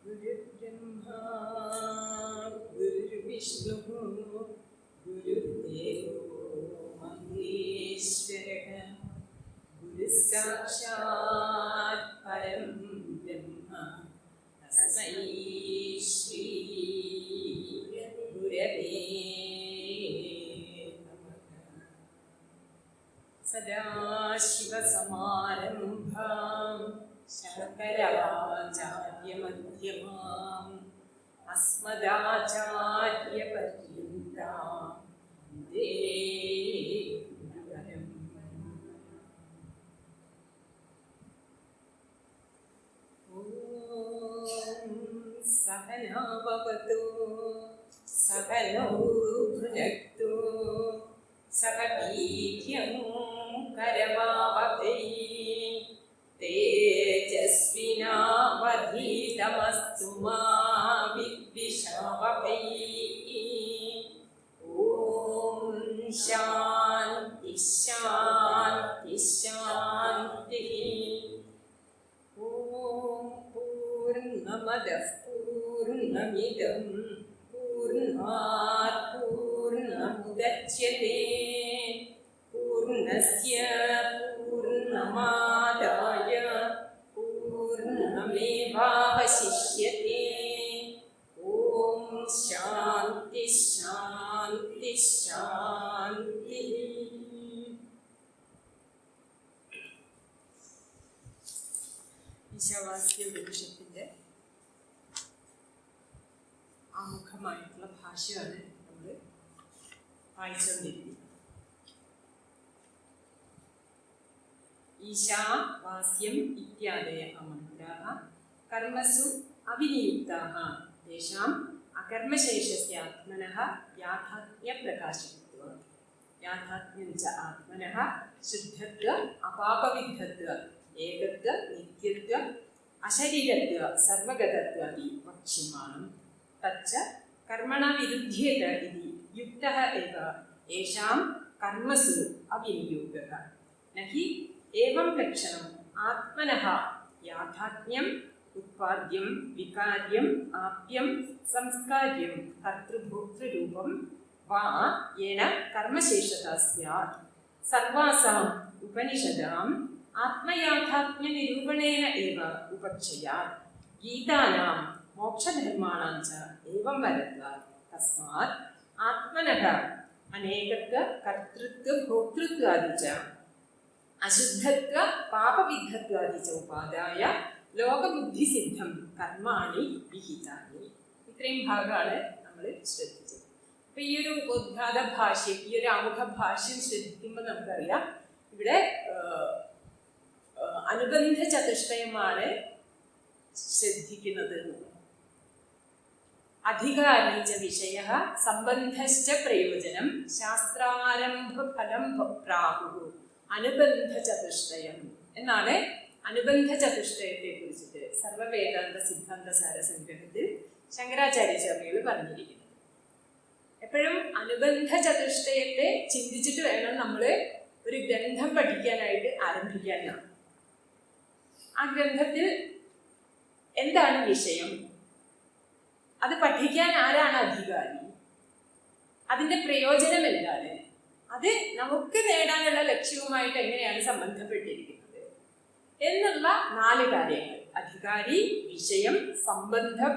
गुरुर्ब्रह्मा गुरुर्विष्णुः गुरुर्देवो महेश्वरः गुरुसाक्षात् परं ब्रह्म तस्मै श्री गुरवे नमः। सदाशिवसमारम्भां शङ्कराचार्यमध्यमाम् अस्मदाचार्यपर्यन्तां वन्दे गुरुपरम्। ॐ सहना भवतु सहनौ भुनक्तु सह वीर्यं करवावहै तेजस्विनावधीतमस्तु मा विद्विषावहै। ॐ शान्ति शान्ति शान्तिः। ॐ पूर्णमदः पूर्णमिदं पूर्णात् पूर्णमुदच्यते पूर्णस्य पूर्णमादाय पूर्णमेवावशिष्यते। ॐ शान्ति शान्ति शान्तिः। ഈശാവാസ്യോപനിഷത്തിന്റെ ആമുഖമായിട്ടുള്ള ഭാഷ്യമാണ് നമ്മൾ വായിച്ചുകൊണ്ടിരിക്കുന്നത്. ഈശാവാസ്യം ഇത്യാദയഃ മന്ത്രാഃ കർമ്മസു അവിനിയുക്താഃ തേഷാം അകർമ്മശേഷസ്യ ആത്മനഃ യാഥാത്മ്യപ്രകാശിത്വം. യാഥാത്മ്യം ച ആത്മനഃ ശുദ്ധത്വ അപാപവിദ്ധത്വ ഏകത്വ നിത്യത്വ അശരീരത്വ സർവഗതത്വാദി വക്ഷ്യമാണം. തച്ച കർമ്മണ വിരുദ്ധ്യേത ഇതി യുക്തഃ ഏവ യേഷാം കർമ്മസു അവിനിയോഗഃ. നഹി ഏവം ലക്ഷണം ആത്മനഃ യാഥാത്മ്യം ഉത്പാദ്യം വികാര്യം ആപ്യം സംസ്കാര്യം കർത്തൃഭോക്തൃരൂപം വാ യേന കർമ്മശേഷത സ്യാത്. സർവാസാം ഉപനിഷദാം ആത്മയാഥാത്മ്യ നിരൂപണേന ഏവ ഉപക്ഷയാത്. ഗീതാനാം മോക്ഷധർമാണാം ച ഏവം വരത്വാത്. തസ്മാത് ആത്മനഃ അനേകത്വ കർത്തൃത്വ ഭോക്തൃത്വാദി ച അശുദ്ധത്വ പാപവിദ്ധത്വാദി ച ഉപാദായ ലോകബുദ്ധിസിദ്ധം കർമാണി വിഹിതാനി. ഇത്രയും ഭാഗമാണ് നമ്മൾ ശ്രദ്ധിച്ചത്. അപ്പൊ ഈ ഒരു ഉദ്ഘാത ഭാഷ്യം, ഈ ഒരു ആമുഖ ഭാഷ്യം ശ്രദ്ധിക്കുമ്പോൾ നമുക്കറിയാം ഇവിടെ അനുബന്ധ ചതുഷ്ടയമാണ് ശ്രദ്ധിക്കുന്നത്. അധികാരീച വിഷയഃ സംബന്ധശ്ച പ്രയോജനം ശാസ്ത്രാരംഭ ഫലം പ്രാഹുഃ അനുബന്ധ ചതുഷ്ടയം എന്നാണ് അനുബന്ധ ചതുഷ്ടയത്തെ കുറിച്ചിട്ട് സർവവേദാന്ത സിദ്ധാന്ത സാര സംഗ്രഹത്തിൽ ശങ്കരാചാര്യസ്വാമികൾ പറഞ്ഞിരിക്കുന്നത്. എപ്പോഴും അനുബന്ധ ചതുഷ്ടയത്തെ ചിന്തിച്ചിട്ട് വേണം നമ്മൾ ഒരു ഗ്രന്ഥം പഠിക്കാനായിട്ട് ആരംഭിക്കാനാണ്. ആ ഗ്രന്ഥത്തിൽ എന്താണ് വിഷയം, അത് പഠിക്കാൻ ആരാണ് അധികാരി, അതിൻ്റെ പ്രയോജനം എന്താണ്, അത് നമുക്ക് നേടാനുള്ള ലക്ഷ്യവുമായിട്ട് എങ്ങനെയാണ് സംബന്ധപ്പെട്ടിരിക്കുന്നത് എന്നുള്ള 4 കാര്യങ്ങൾ. അധികാരി, വിഷയം, സംബന്ധം,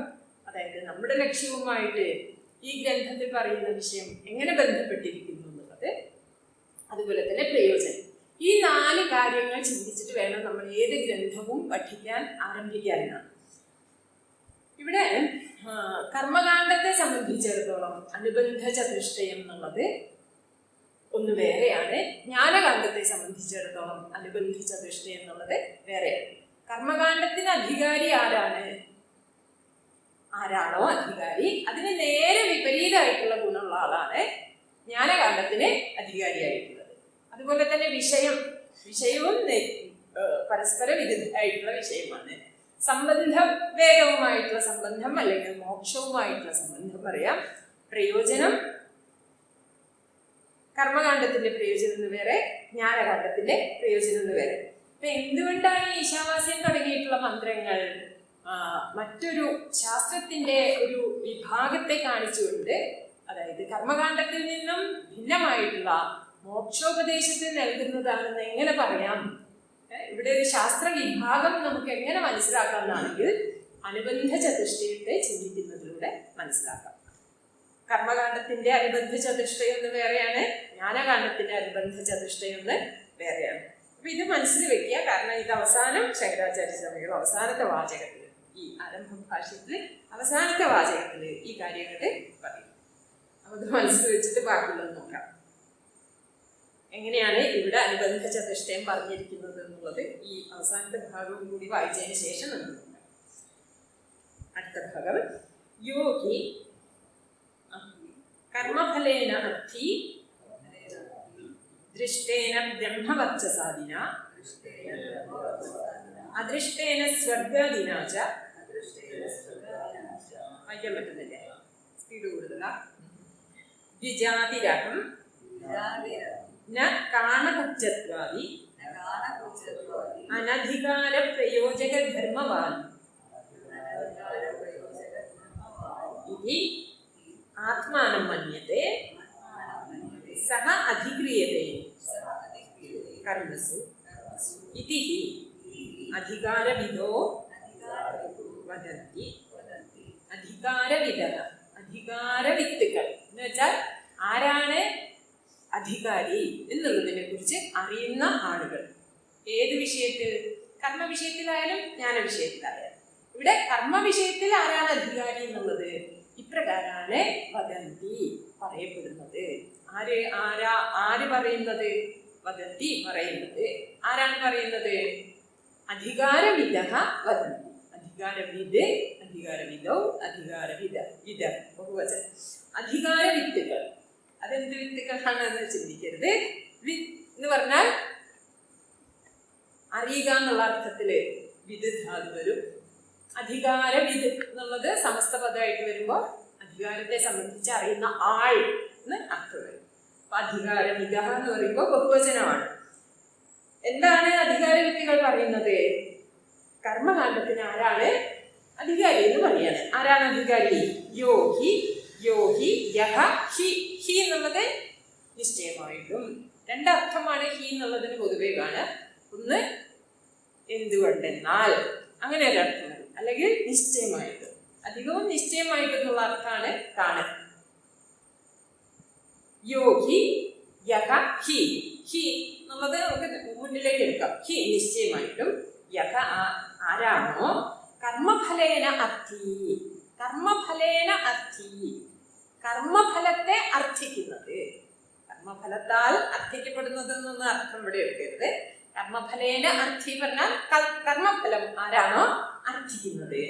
അതായത് നമ്മുടെ ലക്ഷ്യവുമായിട്ട് ഈ ഗ്രന്ഥത്തിൽ പറയുന്ന വിഷയം എങ്ങനെ ബന്ധപ്പെട്ടിരിക്കുന്നു എന്നുള്ളത്, അതുപോലെ തന്നെ പ്രയോജനം. ഈ 4 കാര്യങ്ങൾ ചിന്തിച്ചിട്ട് വേണം നമ്മൾ ഏത് ഗ്രന്ഥവും പഠിക്കാൻ ആരംഭിക്കാനാണ്. ഇവിടെ കർമ്മകാണ്ഡത്തെ സംബന്ധിച്ചിടത്തോളം അനുബന്ധ ചതുഷ്ടയം എന്നുള്ളത് ഒന്ന് വേറെയാണ്. ജ്ഞാനകാണ്ഡത്തെ സംബന്ധിച്ചിടത്തോളം അനുബന്ധ ചതുഷ്ടയം എന്നുള്ളത് വേറെയാണ്. കർമ്മകാണ്ഡത്തിന് അധികാരി ആരാണോ അധികാരി, അതിന് നേരെ വിപരീതമായിട്ടുള്ള ഗുണമുള്ള ആളാണ് ജ്ഞാനകാണ്ഡത്തിന് അധികാരിയായിട്ടുള്ളത്. അതുപോലെ തന്നെ വിഷയവും പരസ്പര വിരുദ്ധമായിട്ടുള്ള വിഷയമാണ്. സംബന്ധം വേദവുമായിട്ടുള്ള സംബന്ധം അല്ലെങ്കിൽ മോക്ഷവുമായിട്ടുള്ള സംബന്ധം പറയാം. പ്രയോജനം കർമ്മകാണ്ഡത്തിന്റെ പ്രയോജനം വേറെ, ജ്ഞാനകാണ്ഡത്തിന്റെ പ്രയോജനം വേറെ. അപ്പൊ എന്തുകൊണ്ടാണ് ഈശാവാസ്യം തുടങ്ങിയിട്ടുള്ള മന്ത്രങ്ങൾ മറ്റൊരു ശാസ്ത്രത്തിന്റെ ഒരു വിഭാഗത്തെ കാണിച്ചുകൊണ്ട്, അതായത് കർമ്മകാണ്ഡത്തിൽ നിന്നും ഭിന്നമായിട്ടുള്ള മോക്ഷോപദേശത്തെ നൽകുന്നതാണെന്ന് എങ്ങനെ പറയാം? ഇവിടെ ഒരു ശാസ്ത്ര വിഭാഗം നമുക്ക് എങ്ങനെ മനസ്സിലാക്കാം എന്നാണെങ്കിൽ അനുബന്ധ ചതുഷ്ടയത്തെ ചിന്തിക്കുന്നതിലൂടെ മനസ്സിലാക്കാം. കർമ്മകാണ്ഡത്തിന്റെ അനുബന്ധ ചതുഷ്ടയം ഒന്ന് വേറെയാണ്, ജ്ഞാനകാണ്ഡത്തിന്റെ അനുബന്ധ ചതുഷ്ടയം ഒന്ന് വേറെയാണ്. അപ്പൊ ഇത് മനസ്സിൽ വെക്കുക. കാരണം ഇത് അവസാനം ശങ്കരാചാര്യ സ്വാമികൾ അവസാനത്തെ വാചകത്തിൽ, ഈ ആരംഭ ഭാഷ്യത്തില് അവസാനത്തെ വാചകത്തില് ഈ കാര്യങ്ങൾ പറയും. അപ്പൊ ഇത് മനസ്സിൽ വെച്ചിട്ട് ബാക്കിയുള്ളത് നോക്കാം. എങ്ങനെയാണ് ഇവിടെ അനുബന്ധ ചതുഷ്ടയം പറഞ്ഞിരിക്കുന്നത് എന്നുള്ളത് ഈ അവസാനത്തെ ഭാഗവും കൂടി വായിച്ചതിന് ശേഷം നമുക്ക് നോക്കാം. അടുത്ത ഭാഗം, യോഗി കർമ്മഫലേന അർത്ഥി ദൃഷ്ടേന ബ്രഹ്മവർച്ചസാദിന അദൃഷ്ടേന സ്വർഗാദിന ച. വായിക്കാൻ പറ്റുന്നില്ലേ? സ്പീഡ് കൂടുതലാ. ദ്വിജാതിരഹം ന കാണകുബ്ജത്വാദി അനധികാര പ്രയോജക ധർമ്മവാൻ ഇതി ആത്മാനം മന്യത്തെ സഹ അധിക്രിയത്തെ കർമ്മസു ഇതി അധികാരവിദോ വദന്തി. അധികാരവിദഃ, അധികാരവിത്തുകൾ എന്ന് വെച്ചാൽ ആരാണ് അധികാരി എന്നുള്ളതിനെ കുറിച്ച് അറിയുന്ന ആളുകൾ. ഏത് വിഷയത്തിൽ? കർമ്മ വിഷയത്തിലായാലും ജ്ഞാന വിഷയത്തിലായാലും. ഇവിടെ കർമ്മ വിഷയത്തിൽ ആരാണ് അധികാരി എന്നുള്ളത് ഇപ്രകാരമാണ് വദന്തി പറയപ്പെടുന്നത്. ആര് പറയുന്നത്? വദന്തി പറയുന്നത്. ആരാണ് പറയുന്നത്? അധികാരവിദഃ വദന്തി. അധികാരവിദ്, അധികാരവിദോ, അധികാരവിദ, വിദ ബഹുവചനം. അധികാരവിത്തുകൾ. അതെന്ത് വിത്തുകളാണെന്ന് ചിന്തിക്കരുത്. വിത്ത് എന്ന് പറഞ്ഞാൽ അറിയുക എന്നുള്ള അർത്ഥത്തില് വിദ് ധാതു വരും. അധികാരവിദ് എന്നുള്ളത് സമസ്ത പദമായിട്ട് വരുമ്പോൾ അധികാരത്തെ സംബന്ധിച്ച് അറിയുന്ന ആൾ എന്ന് അർത്ഥം വരും. അപ്പൊ അധികാരവിദ എന്ന് പറയുമ്പോൾ ബഹുവചനമാണ്. എന്താണ് അധികാരവിത്തുകൾ പറയുന്നത്? കർമ്മകാണ്ഡത്തിന് ആരാണ് അധികാരി എന്ന് പറയാണ്. ആരാണ് അധികാരി? യോഗി. യോഗി യഹ ഹി. ഹി എന്നുള്ളത് നിശ്ചയമായിട്ടും രണ്ടർത്ഥമാണ് ഹി എന്നുള്ളതിന് പൊതുവേ കാണുക. ഒന്ന് എന്തുകൊണ്ടെന്നാൽ അങ്ങനെ ഒരർത്ഥം വരും, അല്ലെങ്കിൽ നിശ്ചയമായിട്ടും. അധികവും നിശ്ചയമായിട്ടെന്നുള്ള അർത്ഥമാണ് കാണുക. യോഗി യഹ ഹി. ഹി എന്നുള്ളത് നമുക്ക് മുന്നിലേക്ക് എടുക്കാം. ഹി നിശ്ചയമായിട്ടും. യഹ ആരാണോ കർമ്മഫലേന അർത്ഥി. കർമ്മഫലേന അർത്ഥി, കർമ്മഫലത്തെ അർത്ഥിക്കുന്നത്. കർമ്മഫലത്താൽ അർത്ഥിക്കപ്പെടുന്നത് എന്നൊന്നും അർത്ഥം ഇവിടെ എടുക്കരുത്. കർമ്മഫലേന അർത്ഥി പറഞ്ഞാൽ കർമ്മഫലം ആരാണോ അർത്ഥിക്കുന്നത്.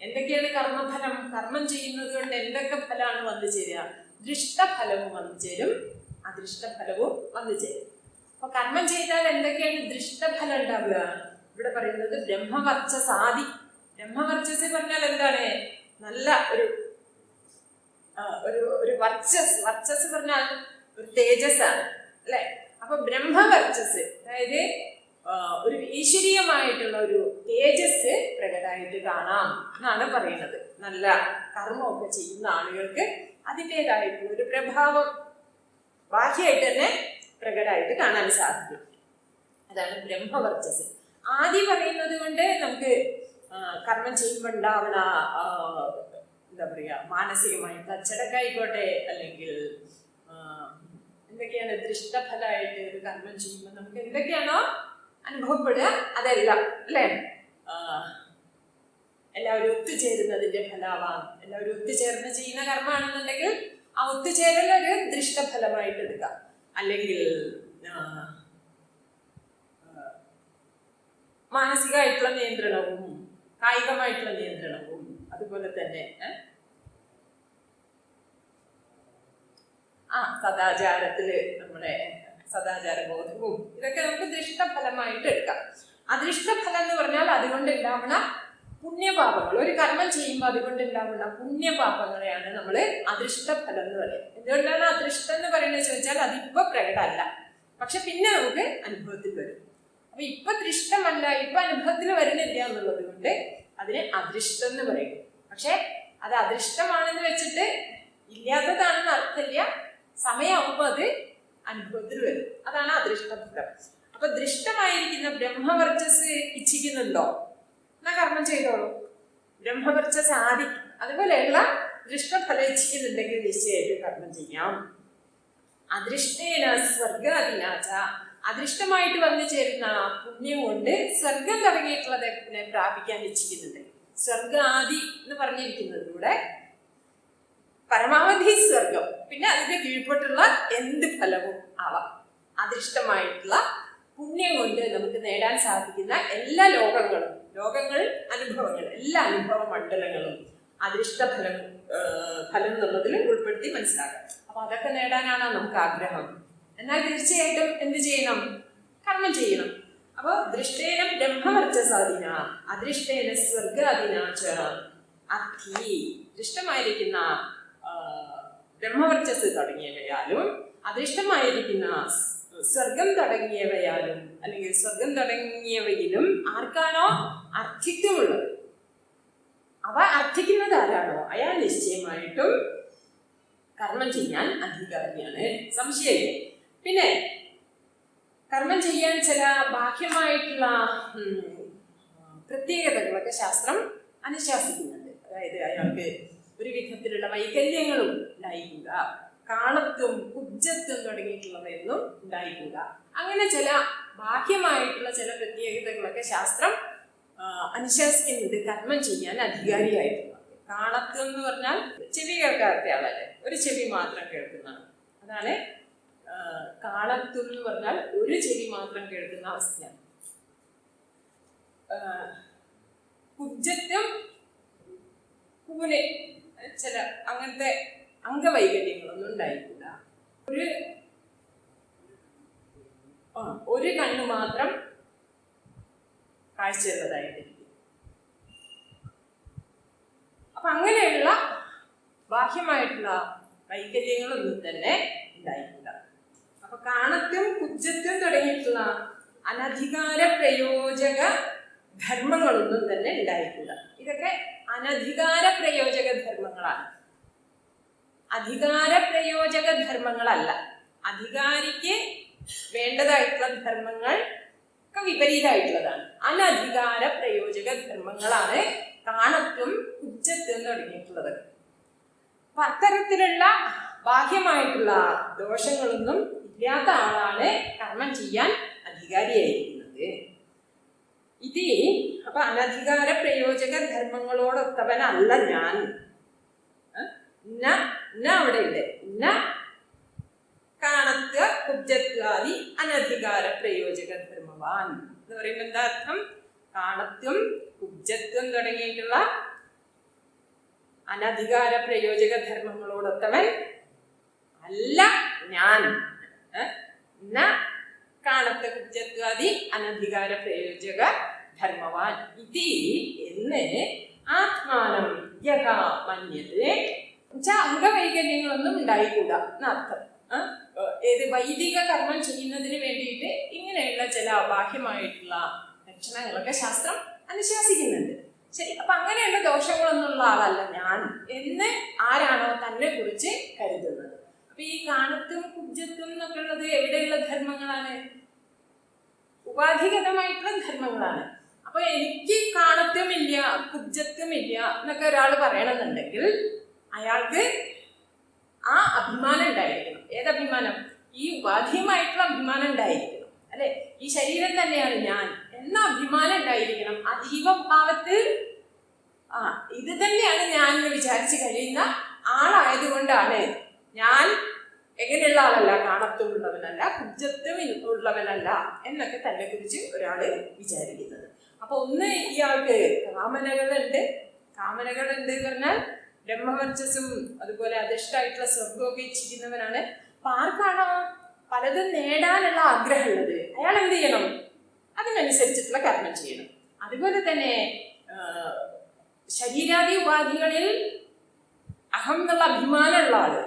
എന്തൊക്കെയാണ് കർമ്മഫലം? കർമ്മം ചെയ്യുന്നത് കൊണ്ട് എന്തൊക്കെ ഫലമാണ് വന്നു ചേരുക? ദൃഷ്ടഫലവും വന്നു ചേരും, അദൃഷ്ടഫലവും വന്നു ചേരും. അപ്പൊ കർമ്മം ചെയ്താൽ എന്തൊക്കെയാണ് ദൃഷ്ടഫലം ഉണ്ടാവുക? ഇവിടെ പറയുന്നത് ബ്രഹ്മവർച്ചസാദി. ബ്രഹ്മവർച്ചസ് പറഞ്ഞാൽ എന്താണ്? നല്ല ഒരു വർച്ചസ്. വർച്ചസ് പറഞ്ഞാൽ ഒരു തേജസ്സാണ്, അല്ലെ? അപ്പൊ ബ്രഹ്മവർച്ചസ്, അതായത് ഒരു ഈശ്വരീയമായിട്ടുള്ള ഒരു തേജസ് പ്രകടമായിട്ട് കാണാം എന്നാണ് പറയുന്നത്. നല്ല കർമ്മമൊക്കെ ചെയ്യുന്ന ആളുകൾക്ക് അതിൻ്റെതായിട്ടുള്ള ഒരു പ്രഭാവം ബാഹ്യമായിട്ട് തന്നെ പ്രകടമായിട്ട് കാണാൻ സാധിക്കും. അതാണ് ബ്രഹ്മവർച്ചസ്. ആദ്യം പറയുന്നത് കൊണ്ട് നമുക്ക് കർമ്മം ചെയ്യുമ്പോൾ ഉണ്ടാവുന്ന എന്താ പറയുക, മാനസികമായിട്ട് അച്ചടക്കായിക്കോട്ടെ, അല്ലെങ്കിൽ എന്തൊക്കെയാണ് ദൃഷ്ടഫലമായിട്ട് ഒരു കർമ്മം ചെയ്യുമ്പോൾ നമുക്ക് എന്തൊക്കെയാണോ അനുഭവപ്പെടുക അതെല്ലാം, അല്ലേ? എല്ലാവരും ഒത്തുചേരുന്നതിന്റെ ഫലമാവാം. എല്ലാവരും ഒത്തുചേർന്ന് ചെയ്യുന്ന കർമ്മമാണെന്നുണ്ടെങ്കിൽ ആ ഒത്തുചേരൽ ഒരു ദൃഷ്ടഫലമായിട്ട് എടുക്കാം. അല്ലെങ്കിൽ മാനസികമായിട്ടുള്ള നിയന്ത്രണവും കായികമായിട്ടുള്ള നിയന്ത്രണവും അതുപോലെ തന്നെ സദാചാരത്തില് നമ്മുടെ സദാചാര ബോധവും ഇതൊക്കെ നമുക്ക് ദൃഷ്ടഫലമായിട്ട് എടുക്കാം. അദൃഷ്ടഫലം എന്ന് പറഞ്ഞാൽ അതുകൊണ്ട് ഉണ്ടാവുന്ന പുണ്യപാപങ്ങൾ. ഒരു കർമ്മം ചെയ്യുമ്പോൾ അതുകൊണ്ട് ഉണ്ടാവുന്ന പുണ്യപാപങ്ങളെയാണ് നമ്മൾ അദൃഷ്ടഫലം എന്ന് പറയുന്നത്. എന്തുകൊണ്ടാണ് അദൃഷ്ടം എന്ന് പറയുന്നത് ചോദിച്ചാൽ അതിപ്പോ പ്രകടമല്ല, പക്ഷെ പിന്നെ നമുക്ക് അനുഭവത്തിൽ വരും. അപ്പൊ ഇപ്പൊ ദൃഷ്ടമല്ല, ഇപ്പൊ അനുഭവത്തിൽ വരുന്നില്ല എന്നുള്ളത് കൊണ്ട് അതിന് അദൃഷ്ടം എന്ന് പറയും. പക്ഷെ അത് അദൃഷ്ടമാണെന്ന് വെച്ചിട്ട് ഇല്ലാത്തതാണെന്ന് അർത്ഥമില്ല. സമയമാകുമ്പോൾ അത് അനുഭവത്തിൽ വരും. അതാണ് അദൃഷ്ടഫലം. അപ്പൊ ദൃഷ്ടമായിരിക്കുന്ന ബ്രഹ്മവർച്ചസ് ഇച്ഛിക്കുന്നുണ്ടോ? എന്നാ കർമ്മം ചെയ്തോളൂ. ബ്രഹ്മവർച്ചസ് ആദിക്കും. അതുപോലെയുള്ള ദൃഷ്ടഫലം ഇച്ഛിക്കുന്നുണ്ടെങ്കിൽ നിശ്ചയമായിട്ട് കർമ്മം ചെയ്യാം. അദൃഷ്ടേന സ്വർഗാദിനാച, അദൃഷ്ടമായിട്ട് വന്നു ചേരുന്ന പുണ്യം കൊണ്ട് സ്വർഗം തുടങ്ങിയിട്ടുള്ളതിനെ പ്രാപിക്കാൻ ഇച്ഛിക്കുന്നുണ്ട്. സ്വർഗാദി എന്ന് പറഞ്ഞിരിക്കുന്നതിലൂടെ പരമാവധി സ്വർഗം, പിന്നെ അതിന്റെ കീഴ്പ്പെട്ടുള്ള എന്ത് ഫലവും ആവാം. അദൃഷ്ടമായിട്ടുള്ള പുണ്യം കൊണ്ട് നമുക്ക് നേടാൻ സാധിക്കുന്ന എല്ലാ ലോകങ്ങളും, അനുഭവങ്ങൾ, എല്ലാ അനുഭവ മണ്ഡലങ്ങളും അദൃഷ്ടഫലം എന്നുള്ളതിൽ ഉൾപ്പെടുത്തി മനസ്സിലാക്കാം. അപ്പൊ അതൊക്കെ നേടാനാണ് നമുക്ക് ആഗ്രഹം. എന്നാൽ തീർച്ചയായിട്ടും എന്ത് ചെയ്യണം? കർമ്മം ചെയ്യണം. അപ്പൊ ദൃഷ്ടേന ബ്രഹ്മവർച്ചസാദിന അദൃഷ്ടേന സ്വർഗാദിനാച അർത്ഥി, ദൃഷ്ടമായിരിക്കുന്ന ബ്രഹ്മവർച്ചസ് തുടങ്ങിയവയാലും അദൃഷ്ടമായിരിക്കുന്ന സ്വർഗം തുടങ്ങിയവയാലും അല്ലെങ്കിൽ സ്വർഗം തുടങ്ങിയവയിലും ആർക്കാണോ അർത്ഥിത്വമുള്ളത്, അവ അർത്ഥിക്കുന്നത് ആരാണോ അയാൾ നിശ്ചയമായിട്ടും കർമ്മം ചെയ്യാൻ അധികാരിയാണ്. സംശയമില്ല. പിന്നെ കർമ്മം ചെയ്യാൻ ചില ബാഹ്യമായിട്ടുള്ള പ്രത്യേകതകളൊക്കെ ശാസ്ത്രം അനുശാസിക്കുന്നുണ്ട്. അതായത് അയാൾക്ക് ഒരു വിധത്തിലുള്ള വൈകല്യങ്ങളും ഉണ്ടായിക്കൂടാ, കാണത്വം കുബ്ജത്വം തുടങ്ങിയിട്ടുള്ളവയൊന്നും ഉണ്ടായിക്കൂടാ. അങ്ങനെ ചില ബാഹ്യമായിട്ടുള്ള ചില പ്രത്യേകതകളൊക്കെ ശാസ്ത്രം അനുശാസിക്കുന്നുണ്ട് കർമ്മം ചെയ്യാൻ അധികാരിയായിട്ടുള്ളത്. കാണത്വം എന്ന് പറഞ്ഞാൽ ചെവി കേൾക്കാത്ത ആളല്ലേ, ഒരു ചെവി മാത്രം കേൾക്കുന്നതാണ്. അതാണ് കാണത്വം എന്ന് പറഞ്ഞാൽ ഒരു ചെവി മാത്രം കേൾക്കുന്ന അവസ്ഥയാണ്. കുബ്ജത്വം കൂന് ചില അങ്ങനത്തെ അംഗവൈകല്യങ്ങളൊന്നും ഉണ്ടായിക്കൂട. ഒരു കണ്ണ് മാത്രം കാഴ്ചയുള്ളതായിട്ടിരിക്കും. അപ്പൊ അങ്ങനെയുള്ള ബാഹ്യമായിട്ടുള്ള വൈകല്യങ്ങളൊന്നും തന്നെ ഉണ്ടായിട്ടില്ല. അപ്പൊ കാണത്വം കുബ്ജത്വം തുടങ്ങിയിട്ടുള്ള അനധികാര പ്രയോജക ധർമ്മങ്ങളൊന്നും തന്നെ ഉണ്ടായിട്ടില്ല. ഇതൊക്കെ അനധികാര പ്രയോജക ധർമ്മങ്ങളാണ്, അധികാര പ്രയോജക ധർമ്മങ്ങളല്ല. അധികാരിക്ക് വേണ്ടതായിട്ടുള്ള ധർമ്മങ്ങൾ ഒക്കെ വിപരീതമായിട്ടുള്ളതാണ്. അനധികാര പ്രയോജക ധർമ്മങ്ങളാണ് കാണത്വം കുബ്ജത്വം തുടങ്ങിയിട്ടുള്ളത്. അപ്പൊ അത്തരത്തിലുള്ള ബാഹ്യമായിട്ടുള്ള ദോഷങ്ങളൊന്നും ഇല്ലാത്ത ആളാണ് കർമ്മം ചെയ്യാൻ അധികാരിയായിരിക്കുന്നത്. ഇത് അപ്പൊ അനധികാര പ്രയോജക ധർമ്മങ്ങളോടൊത്തവനല്ല ഞാൻ. അവിടെ ഉണ്ട് കാണത്വ കുബ്ജത്വാദി അനധികാര പ്രയോജക ധർമ്മവാൻ എന്ന് പറയുമ്പോൾ എന്താ അർത്ഥം? കാണത്വം കുബ്ജത്വം തുടങ്ങിയിട്ടുള്ള അനധികാര പ്രയോജക ധർമ്മങ്ങളോടൊത്തവൻ അല്ല ഞാൻ. കാണത്വ കുബ്ജത്വാദി അനധികാര പ്രയോജക ധർമ്മവാൻ ഇതി എന്ന് ആത്മാനം യഥാ മന്യത്തെ. അംഗവൈകല്യങ്ങളൊന്നും ഉണ്ടായിക്കൂടാ എന്നർത്ഥം. ഏത് വൈദിക കർമ്മം ചെയ്യുന്നതിന് വേണ്ടിയിട്ട് ഇങ്ങനെയുള്ള ചില ബാഹ്യമായിട്ടുള്ള ലക്ഷണങ്ങളൊക്കെ ശാസ്ത്രം അനുശാസിക്കുന്നുണ്ട്. ശരി, അപ്പൊ അങ്ങനെയുള്ള ദോഷങ്ങളൊന്നുള്ള ആളല്ല ഞാൻ എന്ന് ആരാണോ തന്നെ കുറിച്ച് കരുതുന്നത്. അപ്പൊ ഈ കാണത്വം കുബ്ജത്വം എന്നൊക്കെ ഉള്ളത് എവിടെയുള്ള ധർമ്മങ്ങളാണ്? ഉപാധിഗതമായിട്ടുള്ള ധർമ്മങ്ങളാണ്. അപ്പൊ എനിക്ക് കാണത്വമില്ല കുബ്ജത്വമില്ല എന്നൊക്കെ ഒരാൾ പറയണമെന്നുണ്ടെങ്കിൽ അയാൾക്ക് ആ അഭിമാനം ഉണ്ടായിരിക്കണം. ഏതഭിമാനം? ഈ ഉപാധിയുമായിട്ടുള്ള അഭിമാനം ഉണ്ടായിരിക്കണം, അല്ലെ? ഈ ശരീരം തന്നെയാണ് ഞാൻ എന്ന അഭിമാനം ഉണ്ടായിരിക്കണം. ആ ജീവഭാവത്തിൽ ഇത് തന്നെയാണ് ഞാൻ എന്ന് വിചാരിച്ച് കഴിയുന്ന ആളായതുകൊണ്ടാണ് ഞാൻ എങ്ങനെയുള്ള ആളല്ല, കാണത്വമുള്ളവനല്ല, കുബ്ജത്വം ഉള്ളവനല്ല എന്നൊക്കെ തന്നെ കുറിച്ച് ഒരാള് വിചാരിക്കുന്നത്. അപ്പൊ ഒന്ന് ഇയാൾക്ക് കാമനകളുണ്ട് പറഞ്ഞാൽ ബ്രഹ്മവർച്ചസും അതുപോലെ അധിഷ്ഠായിട്ടുള്ള സ്വർഗമൊക്കെ ഇച്ഛിക്കുന്നവനാണ്. അപ്പൊ ആർക്കാണോ പലതും നേടാനുള്ള ആഗ്രഹമുള്ളത് അയാൾ എന്ത് ചെയ്യണം? അതിനനുസരിച്ചിട്ടുള്ള കർമ്മം ചെയ്യണം. അതുപോലെ തന്നെ ശരീരാദി ഉപാധികളിൽ അഹം എന്നുള്ള അഭിമാനമുള്ള ആള്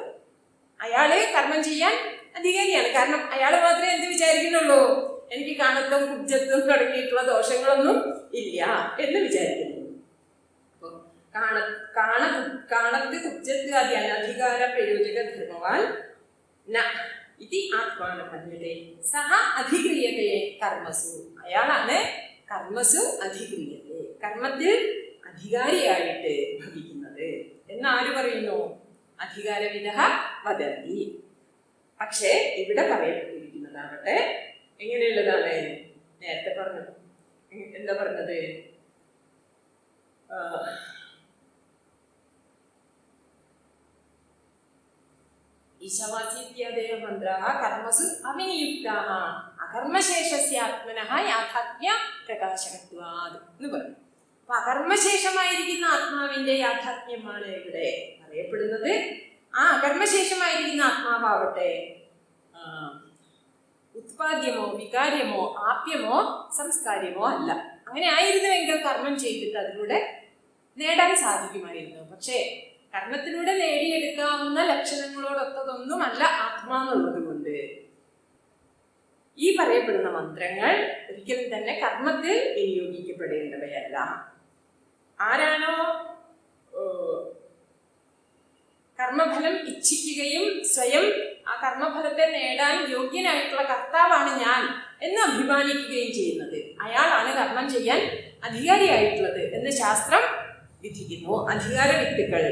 അയാള് കർമ്മം ചെയ്യാൻ അധികാരിയാണ്. കാരണം അയാൾ മാത്രമേ എന്ത് വിചാരിക്കുന്നുള്ളൂ? എനിക്ക് കാണത്തും കുബ്ജത്തും തുടങ്ങിയിട്ടുള്ള ദോഷങ്ങളൊന്നും ഇല്ല എന്ന് വിചാരിക്കുന്നു. അപ്പൊ കാണത്ത് കുബ്ജത്വാദി അനധികാര പ്രയോജക ധർമ്മവാൻ ഇതി ആത്മാന മന്യതേ സഹ അധിക്രിയതേ കർമ്മസു. അയാളാണ് കർമ്മസു അധിക്രിയതേ, കർമ്മത്തിൽ അധികാരിയായിട്ട് ഭവിക്കുന്നത് എന്നാര് പറയുന്നു? അധികാരവിദഃ വദന്തി. പക്ഷേ ഇവിടെ പറയപ്പെട്ടിരിക്കുന്നതാകട്ടെ എങ്ങനെയുള്ളതാണ്? നേരത്തെ പറഞ്ഞു, എന്താ പറഞ്ഞത്? ഈശവാസീത്യാദയ മന്ത്രാഃ കർമ്മസു അവിനിയുക്താഃ അകർമ്മശേഷസ്യ ആത്മനഃ യാഥാത്മ്യ പ്രകാശകത്വാത് എന്ന് പറഞ്ഞു. അപ്പൊ അകർമ്മശേഷമായിരിക്കുന്ന ആത്മാവിന്റെ യാഥാത്മ്യമാണ് ഇവിടെ പറയപ്പെടുന്നത്. ആ അകർമ്മശേഷമായിരിക്കുന്ന ആത്മാവാവട്ടെ ഉത്പാദ്യമോ വികാര്യമോ ആപ്യമോ സംസ്കാര്യമോ അല്ല. അങ്ങനെ ആയിരുന്നുവെങ്കിൽ കർമ്മം ചെയ്തിട്ട് അതിലൂടെ നേടാൻ സാധിക്കുമായിരുന്നു. പക്ഷേ കർമ്മത്തിലൂടെ നേടിയെടുക്കാവുന്ന ലക്ഷണങ്ങളോടൊത്തതൊന്നുമല്ല ആത്മാന്നുള്ളത് കൊണ്ട് ഈ പറയപ്പെടുന്ന മന്ത്രങ്ങൾ ഒരിക്കലും തന്നെ കർമ്മത്തിൽ വിനിയോഗിക്കപ്പെടേണ്ടവയല്ല. ആരാണോ കർമ്മഫലം ഇച്ഛിക്കുകയും സ്വയം ആ കർമ്മഫലത്തെ നേടാൻ യോഗ്യനായിട്ടുള്ള കർത്താവാണ് ഞാൻ എന്ന് അഭിമാനിക്കുകയും ചെയ്യുന്നത്, അയാളാണ് കർമ്മം ചെയ്യാൻ അധികാരിയായിട്ടുള്ളത് എന്ന് ശാസ്ത്രം വിധിക്കുന്നു. അധികാര വിത്തുകൾ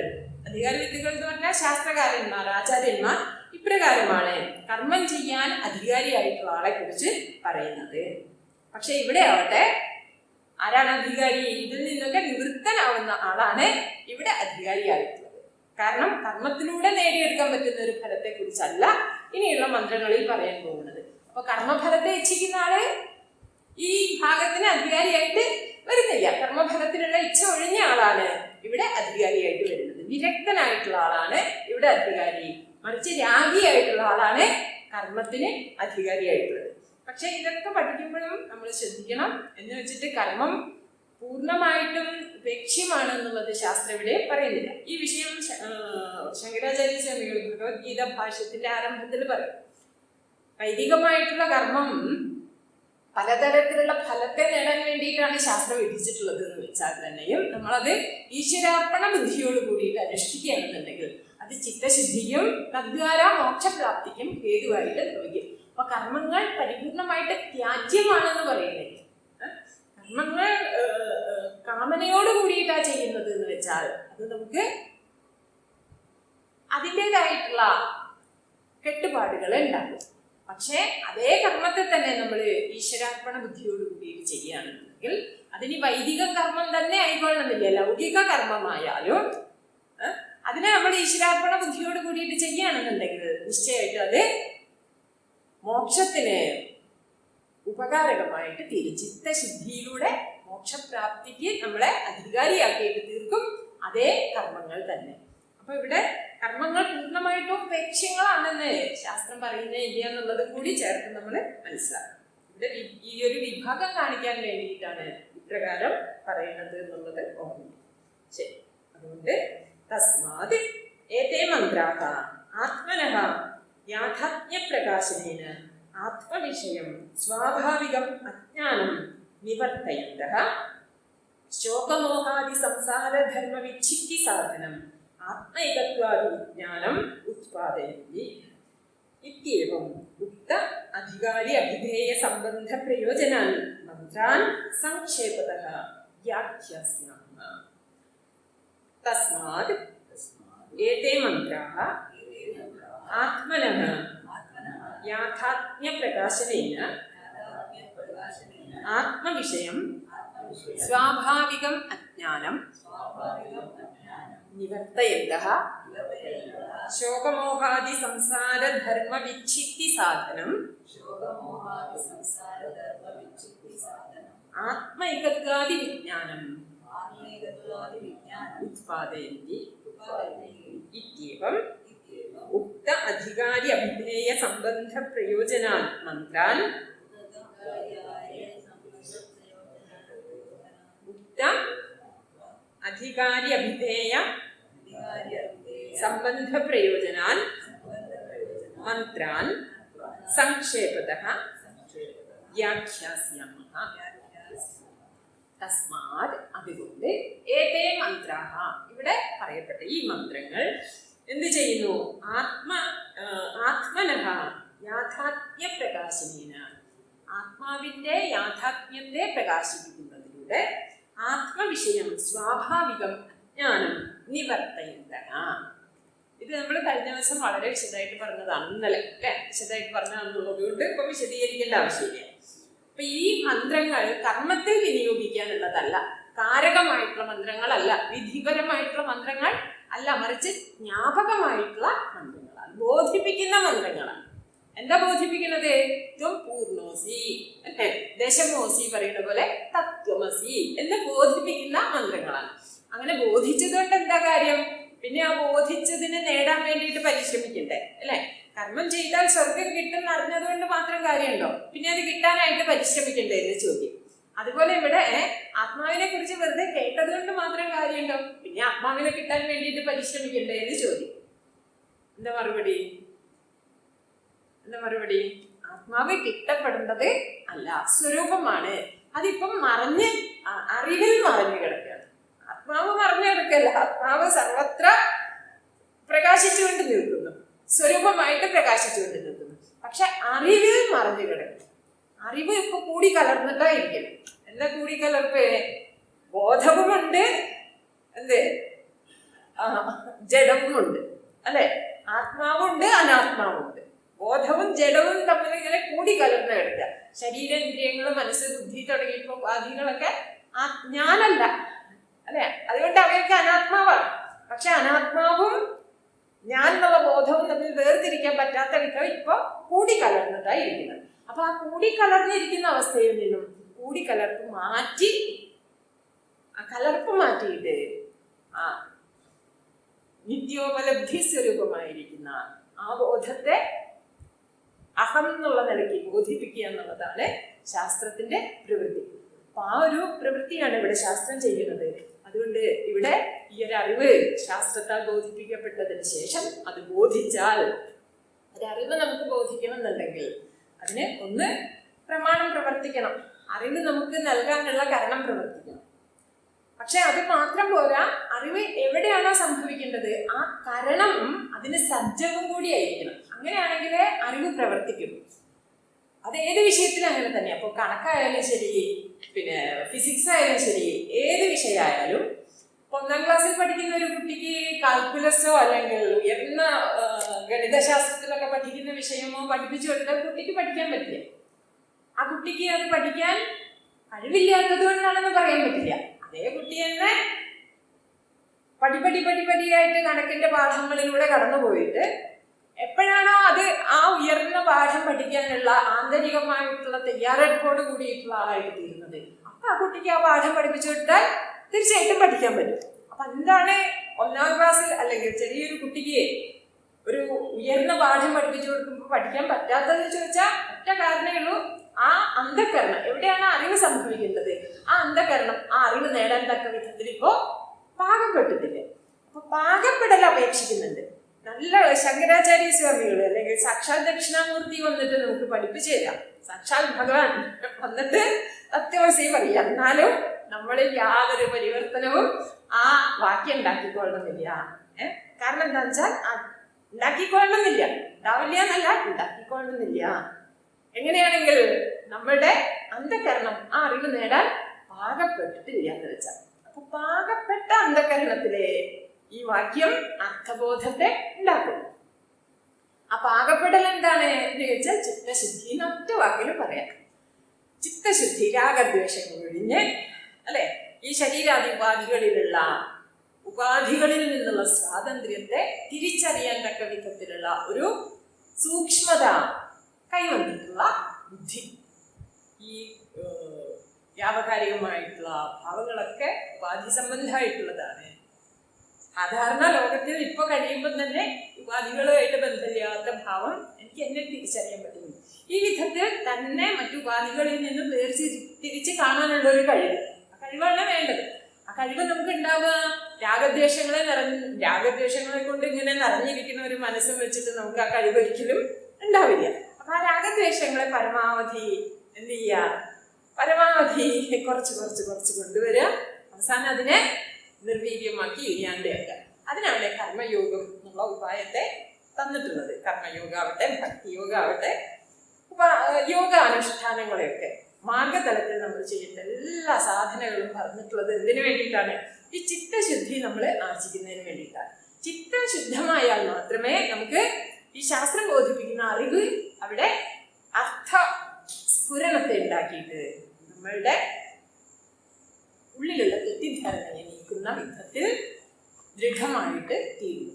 എന്ന് പറഞ്ഞാൽ ശാസ്ത്രകാരന്മാർ, ആചാര്യന്മാർ ഇപ്രകാരമാണ് കർമ്മം ചെയ്യാൻ അധികാരിയായിട്ടുള്ള ആളെ കുറിച്ച് പറയുന്നത്. പക്ഷെ ഇവിടെ ആവട്ടെ ആരാണ് അധികാരി? ഇതിൽ നിന്നൊക്കെ നിവൃത്തനാവുന്ന ആളാണ് ഇവിടെ അധികാരിയായിട്ടുള്ളത്. കാരണം കർമ്മത്തിലൂടെ നേടിയെടുക്കാൻ പറ്റുന്ന ഒരു ഫലത്തെ കുറിച്ചല്ല ഇനിയുള്ള മന്ത്രങ്ങളിൽ പറയാൻ പോകുന്നത്. അപ്പൊ കർമ്മഫലത്തെ ഇച്ഛിക്കുന്ന ആള് ഈ ഭാഗത്തിന് അധികാരിയായിട്ട് വരുന്നില്ല. കർമ്മഫലത്തിനുള്ള ഇച്ഛ ഒഴിഞ്ഞ ആളാണ് ഇവിടെ അധികാരിയായിട്ട് വരുന്നത്. വിരക്തനായിട്ടുള്ള ആളാണ് ഇവിടെ അധികാരി. മറിച്ച് രാഗിയായിട്ടുള്ള ആളാണ് കർമ്മത്തിന് അധികാരിയായിട്ടുള്ളത്. പക്ഷെ ഇതൊക്കെ പഠിക്കുമ്പോഴും നമ്മൾ ശ്രദ്ധിക്കണം. എന്ന് വെച്ചിട്ട് കർമ്മം പൂർണ്ണമായിട്ടും ഉപേക്ഷ്യമാണ് എന്നുള്ളത് ശാസ്ത്രം ഇവിടെ പറയുന്നില്ല. ഈ വിഷയം ശങ്കരാചാര്യ സ്വാമികൾ ഭഗവത്ഗീത ഭാഷ്യത്തിന്റെ ആരംഭത്തിൽ പറയും. വൈദികമായിട്ടുള്ള കർമ്മം പലതരത്തിലുള്ള ഫലത്തെ നേടാൻ വേണ്ടിയിട്ടാണ് ശാസ്ത്രം വിധിച്ചിട്ടുള്ളത് എന്ന് വെച്ചാൽ തന്നെയും നമ്മളത് ഈശ്വരാർപ്പണ ബുദ്ധിയോട് കൂടിയിട്ട് അനുഷ്ഠിക്കുകയാണെന്നുണ്ടെങ്കിൽ അത് ചിത്തശുദ്ധിക്കും തദ്വാര മോക്ഷപ്രാപ്തിക്കും ഹേതുവായിട്ട് നിർവഹിക്കും. അപ്പൊ കർമ്മങ്ങൾ പരിപൂർണമായിട്ട് ത്യാജ്യമാണെന്ന് പറയുന്നത്, കർമ്മങ്ങൾ കാമനയോട് കൂടിയിട്ടാ ചെയ്യുന്നത് എന്ന് വെച്ചാൽ അത് നമുക്ക് അതിൻ്റെതായിട്ടുള്ള കെട്ടുപാടുകൾ ഉണ്ടാക്കും. പക്ഷേ അതേ കർമ്മത്തെ തന്നെ നമ്മൾ ഈശ്വരാർപ്പണ ബുദ്ധിയോട് കൂടിയിട്ട് ചെയ്യുകയാണെന്നുണ്ടെങ്കിൽ അതിന് വൈദിക കർമ്മം തന്നെ ആയിക്കൊള്ളണമെന്നില്ല, ലൗകിക കർമ്മമായാലും അതിനെ നമ്മൾ ഈശ്വരാർപ്പണ ബുദ്ധിയോട് കൂടിയിട്ട് ചെയ്യുകയാണെന്നുണ്ടെങ്കിൽ നിശ്ചയമായിട്ടും അത് മോക്ഷത്തിന് ഉപകാരകമായിട്ട് തീരും. ചിത്തശുദ്ധിയിലൂടെ മോക്ഷപ്രാപ്തിക്ക് നമ്മളെ അധികാരിയാക്കിയിട്ട് തീർക്കും അതേ കർമ്മങ്ങൾ തന്നെ. അപ്പൊ ഇവിടെ കർമ്മങ്ങൾ പൂർണ്ണമായിട്ടും ഉപേക്ഷ്യങ്ങളാണെന്ന് ശാസ്ത്രം പറയുന്നില്ല എന്നുള്ളത് കൂടി ചേർത്ത് നമ്മൾ മനസ്സിലാക്കും. ഇവിടെ ഈ ഒരു വിഭാഗം കാണിക്കാൻ വേണ്ടിയിട്ടാണ് ഇപ്രകാരം പറയുന്നത് എന്നുള്ളത് ഓർമ്മിക്കും. ശരി, അതുകൊണ്ട് തസ്മാത് ഏതേ മന്ത്രാഃ ആത്മനഃ യാഥാത്മ്യപ്രകാശനേന ആത്മവിഷയം സ്വാഭാവികം അജ്ഞാനം നിവർത്തയന്തഃ ശോകമോഹാദി സംസാരധർമ്മ വിച്ഛിത്തി സാധനം ആത്മൈകത്വാദി വിജ്ഞാനം ഉത്പാദയന്തി ഇത്യേവം ഉക്ത അധികാരി അഭിധേയ സംബന്ധ പ്രയോജനാൻ മന്ത്രാൻ സംക്ഷേപതഃ വ്യാഖ്യാസ്യാമഃ. തസ്മാത് ഏതേ മന്ത്രാഃ ആത്മനഃ യാഥാത്മ്യപ്രകാശനേന ആത്മവിഷയം സ്വാഭാവികം അജ്ഞാനം നിവർത്തയന്തഃ ശോകമോഹാദി സംസാരധർമ്മ വിച്ഛിത്തി സാധനം ആത്മൈകത്വാദി വിജ്ഞാനം ഉത്പാദയന്തി ഇത്യേവം ഉക്ത അധികാരി അഭിധേയ സംബന്ധ പ്രയോജനാൻ മന്ത്രാൻ ഉക്ത അധികാരി അഭിധേയ സംബന്ധ പ്രയോജനാൻ മന്ത്രാൻ സംക്ഷേപതഃ വ്യാഖ്യാസ്യാമഃ. തസ്മാത് അതുകൊണ്ട് ഏതേ മന്ത്രാഹ ഇവിടെ പറയപ്പെട്ട ഈ മന്ത്രങ്ങൾ എന്ത് ചെയ്യുന്നു? ആത്മനഃ യാഥാത്മ്യ പ്രകാശനേന ആത്മാവിന്റെ യാഥാത്മ്യത്തെ പ്രകാശിപ്പിക്കുന്നതിലൂടെ ആത്മവിഷയം സ്വാഭാവികം അജ്ഞാനം നിവർത്തയന്തന. ഇത് നമ്മൾ കഴിഞ്ഞ ദിവസം വളരെ വിശദമായിട്ട് പറഞ്ഞതാണ്, ഇന്നലെ അല്ലെ വിശദമായിട്ട് പറഞ്ഞാണെന്നുള്ളത് കൊണ്ട് ഇപ്പൊ വിശദീകരിക്കേണ്ട ആവശ്യമില്ല. അപ്പൊ ഈ മന്ത്രങ്ങൾ കർമ്മത്തിൽ വിനിയോഗിക്കാനുള്ളതല്ല, കാരകമായിട്ടുള്ള മന്ത്രങ്ങളല്ല, വിധിപരമായിട്ടുള്ള മന്ത്രങ്ങൾ അല്ല, മറിച്ച് ജ്ഞാപകമായിട്ടുള്ള മന്ത്രങ്ങളാണ്, ബോധിപ്പിക്കുന്ന മന്ത്രങ്ങളാണ്. എന്താ ബോധിപ്പിക്കുന്നത്? ത്വം പൂർണ്ണോസി അല്ലെ, ദശമോസി പറയുന്ന പോലെ തത്വമസി എന്ന് ബോധിപ്പിക്കുന്ന മന്ത്രങ്ങളാണ്. അങ്ങനെ ബോധിച്ചതുകൊണ്ട് എന്താ കാര്യം? പിന്നെ ആ ബോധിച്ചതിനെ നേടാൻ വേണ്ടിയിട്ട് പരിശ്രമിക്കണ്ടേ അല്ലെ? കർമ്മം ചെയ്താൽ സ്വർഗം കിട്ടും അറിഞ്ഞതുകൊണ്ട് മാത്രം കാര്യമുണ്ടോ? പിന്നെ അത് കിട്ടാനായിട്ട് പരിശ്രമിക്കണ്ടേ എന്ന് ചോദ്യം. അതുപോലെ ഇവിടെ ആത്മാവിനെ കുറിച്ച് വെറുതെ കേട്ടതുകൊണ്ട് മാത്രം കാര്യമുണ്ടോ? പിന്നെ ആത്മാവിനെ കിട്ടാൻ വേണ്ടിയിട്ട് പരിശ്രമിക്കണ്ടേ എന്ന് ചോദ്യം. എന്താ മറുപടി? ആത്മാവ് കിട്ടപ്പെടേണ്ടത് അല്ല, സ്വരൂപമാണ്. അതിപ്പം അറിവിൽ മറഞ്ഞു കിടക്കുകയാണ്. ആത്മാവ് മറഞ്ഞു കിടക്കല്ല, ആത്മാവ് സർവത്ര പ്രകാശിച്ചുകൊണ്ട് നിൽക്കുന്നു, സ്വരൂപമായിട്ട് പ്രകാശിച്ചുകൊണ്ട് നിൽക്കുന്നു. പക്ഷെ അറിവിൽ മറഞ്ഞു കിടക്കുന്നു. അറിവ് ഇപ്പൊ കൂടി കലർന്നിട്ടായിരിക്കും. എന്താ കൂടി കലർപ്പ്? ബോധവുമുണ്ട്, ജഡവുമുണ്ട് അല്ലെ? ആത്മാവുണ്ട്, അനാത്മാവുണ്ട്. ബോധവും ജഡവും തമ്മിൽ ഇങ്ങനെ കൂടി കലർന്ന് കിടക്കുക. ശരീരേന്ദ്രിയങ്ങൾ, മനസ്സ്, ബുദ്ധി തുടങ്ങിയപ്പോ ഉപാധികളൊക്കെ ഞാനല്ല അല്ലെ? അതുകൊണ്ട് അവയൊക്കെ അനാത്മാവാണ്. പക്ഷെ അനാത്മാവും ഞാൻ എന്നുള്ള ബോധവും തമ്മിൽ വേർതിരിക്കാൻ പറ്റാത്ത വിധം ഇപ്പൊ കൂടിക്കലർന്നതായിരിക്കുന്നത്. അപ്പൊ ആ കൂടിക്കലർന്നിരിക്കുന്ന അവസ്ഥയിൽ നിന്നും കൂടിക്കലർപ്പ് മാറ്റി, ആ കലർപ്പ് മാറ്റിയിട്ട് ആ നിത്യോപലബ്ധി സ്വരൂപമായിരിക്കുന്ന ആ ബോധത്തെ അഹം എന്നുള്ള നിലയ്ക്ക് ബോധിപ്പിക്കുക എന്നുള്ളതാണ് ശാസ്ത്രത്തിന്റെ പ്രവൃത്തി. അപ്പൊ ആ ഒരു പ്രവൃത്തിയാണ് ഇവിടെ ശാസ്ത്രം ചെയ്യുന്നത്. അതുകൊണ്ട് ഇവിടെ ഈ ഒരു അറിവ് ശാസ്ത്രത്താൽ ബോധിപ്പിക്കപ്പെട്ടതിന് ശേഷം അത് ബോധിച്ചാൽ, ഒരറിവ് നമുക്ക് ബോധിക്കണം എന്നുണ്ടെങ്കിൽ അതിന് ഒന്ന് പ്രമാണം പ്രവർത്തിക്കണം, അറിവ് നമുക്ക് നൽകാനുള്ള കരണം പ്രവർത്തിക്കണം. പക്ഷെ അത് മാത്രം പോരാ, അറിവ് എവിടെയാണോ സംഭവിക്കേണ്ടത് ആ കരണം അതിന് സജ്ജവും കൂടി ആയിരിക്കണം. അങ്ങനെയാണെങ്കിലേ അറിവ് പ്രവർത്തിക്കും. അത് ഏത് വിഷയത്തിലും അങ്ങനെ തന്നെ. അപ്പോൾ കണക്കായാലും ശരി, പിന്നെ ഫിസിക്സ് ആയാലും ശരി, ഏത് വിഷയമായാലും 1ാം ക്ലാസ്സിൽ പഠിക്കുന്ന ഒരു കുട്ടിക്ക് കാൽക്കുലസോ അല്ലെങ്കിൽ ഉയർന്ന ഗണിതശാസ്ത്രത്തിലൊക്കെ പഠിക്കുന്ന വിഷയമോ പഠിപ്പിച്ചു കൊടുത്താൽ കുട്ടിക്ക് പഠിക്കാൻ പറ്റില്ല. ആ കുട്ടിക്ക് അത് പഠിക്കാൻ കഴിവില്ലാത്തത് കൊണ്ടാണെന്ന് പറയാൻ പറ്റില്ല. അതേ കുട്ടി തന്നെ പടിപടിയായിട്ട് കണക്കിന്റെ പാഠങ്ങളിലൂടെ കടന്നുപോയിട്ട് എപ്പോഴാണോ അത് ആ ഉയർന്ന പാഠം പഠിക്കാനുള്ള ആന്തരികമായിട്ടുള്ള തയ്യാറെടുപ്പോട് കൂടിയിട്ടുള്ള ആളായിട്ട് തീരുന്നത്, അപ്പൊ ആ കുട്ടിക്ക് ആ പാഠം പഠിപ്പിച്ചു കൊടുത്താൽ തീർച്ചയായിട്ടും പഠിക്കാൻ പറ്റും. അപ്പൊ എന്താണ് 1ാം ക്ലാസ്സിൽ അല്ലെങ്കിൽ ചെറിയൊരു കുട്ടിക്ക് ഒരു ഉയർന്ന പാഠം പഠിപ്പിച്ചു കൊടുക്കുമ്പോൾ പഠിക്കാൻ പറ്റാത്തതെന്ന് ചോദിച്ചാൽ ഒറ്റ കാരണമേ ഉള്ളൂ, ആ അന്ധകരണം എവിടെയാണ് അറിവ് സംഭവിക്കേണ്ടത്, ആ അന്ധകരണം ആ അറിവ് നേടാൻ തക്ക വിധത്തിൽ ഇപ്പോ പാകപ്പെട്ടിട്ടില്ല. അപ്പൊ പാകപ്പെടൽ അപേക്ഷിക്കുന്നുണ്ട്. നല്ല ശങ്കരാചാര്യ സ്വാമികൾ അല്ലെങ്കിൽ സാക്ഷാൽ ദക്ഷിണാമൂർത്തി വന്നിട്ട് നമുക്ക് പഠിപ്പിച്ചു തരാം. സാക്ഷാൽ ഭഗവാൻ വന്നിട്ട് തത്വമസി പറയാം. എന്നാലും നമ്മളിൽ യാതൊരു പരിവർത്തനവും ആ വാക്യം ഉണ്ടാക്കിക്കൊള്ളണമെന്നില്ല. കാരണം എന്താ വെച്ചാൽ ഉണ്ടാക്കിക്കൊള്ളണമെന്നില്ല, ഉണ്ടാവില്ല എന്നല്ല, ഉണ്ടാക്കിക്കൊള്ളണമെന്നില്ല. എങ്ങനെയാണെങ്കിൽ നമ്മളുടെ അന്ധകരണം ആ അറിവ് നേടാൻ പാകപ്പെട്ടിട്ടില്ല എന്ന് വെച്ചാൽ, അപ്പൊ പാകപ്പെട്ട അന്ധകരണത്തിലെ ഈ വാക്യം അർത്ഥബോധത്തെ ഉണ്ടാക്കുന്നു. ആ പാകപ്പെടൽ എന്താണ് എന്ന് ചോദിച്ചാൽ ചിത്തശുദ്ധി എന്ന് ഒറ്റ വാക്കിൽ പറയാം. ചിത്തശുദ്ധി, രാഗദ്വേഷങ്ങൾ ഒഴിഞ്ഞ് അല്ലെ, ഈ ശരീരാദി ഉപാധികളിൽ നിന്നുള്ള സ്വാതന്ത്ര്യത്തെ തിരിച്ചറിയാൻ തക്ക വിധത്തിലുള്ള ഒരു സൂക്ഷ്മത കൈവന്നിട്ടുള്ള ബുദ്ധി. ഈ വ്യാവകാരികമായിട്ടുള്ള ഭാവങ്ങളൊക്കെ ഉപാധി സംബന്ധമായിട്ടുള്ളതാണ്. സാധാരണ ലോകത്തിൽ ഇപ്പൊ കഴിയുമ്പോൾ തന്നെ ഉപാധികളുമായിട്ട് ബന്ധമില്ലാത്ത ഭാവം എനിക്ക് എന്നെ തിരിച്ചറിയാൻ പറ്റുന്നു. ഈ വിധത്തിൽ തന്നെ മറ്റു ഉപാധികളിൽ നിന്നും തിരിച്ച് കാണാനുള്ള ഒരു കഴിവ്, ആ കഴിവാണ് വേണ്ടത്. ആ കഴിവ് നമുക്ക് ഉണ്ടാവുക രാഗദ്വേഷങ്ങളെ കൊണ്ട് ഇങ്ങനെ നിറഞ്ഞിരിക്കുന്ന ഒരു മനസ്സും വെച്ചിട്ട് നമുക്ക് ആ കഴിവ് ഒരിക്കലും ഉണ്ടാവില്ല. അപ്പൊ ആ രാഗദ്വേഷങ്ങളെ പരമാവധി എന്ത് ചെയ്യുക, പരമാവധി കുറച്ച് കുറച്ച് കുറച്ച് കൊണ്ടുവരിക, അവസാനം അതിനെ നിർവീര്യമാക്കി ഇല്ലാണ്ടാക്കുക. അതിനാണ് കർമ്മയോഗം എന്നുള്ള ഉപായത്തെ തന്നിട്ടുള്ളത്. കർമ്മയോഗാവട്ടെ ഭക്തിയോഗാവട്ടെ യോഗാനുഷ്ഠാനങ്ങളെയൊക്കെ മാർഗതലത്തിൽ നമ്മൾ ചെയ്യേണ്ട എല്ലാ സാധനങ്ങളും പറഞ്ഞിട്ടുള്ളത് എന്തിനു വേണ്ടിയിട്ടാണ്? ഈ ചിത്തശുദ്ധി നമ്മൾ ആർജിക്കുന്നതിന് വേണ്ടിയിട്ടാണ്. ചിത്തം ശുദ്ധമായാൽ മാത്രമേ നമുക്ക് ഈ ശാസ്ത്രം ബോധിപ്പിക്കുന്ന അറിവ് അവിടെ അർത്ഥ സ്ഫുരണത്തെ ഉണ്ടാക്കിയിട്ട് നമ്മളുടെ ഉള്ളിലുള്ള തെറ്റിദ്ധാരണയെ നീക്കുന്ന വിധത്തിൽ ദൃഢമായിട്ട് തീരും.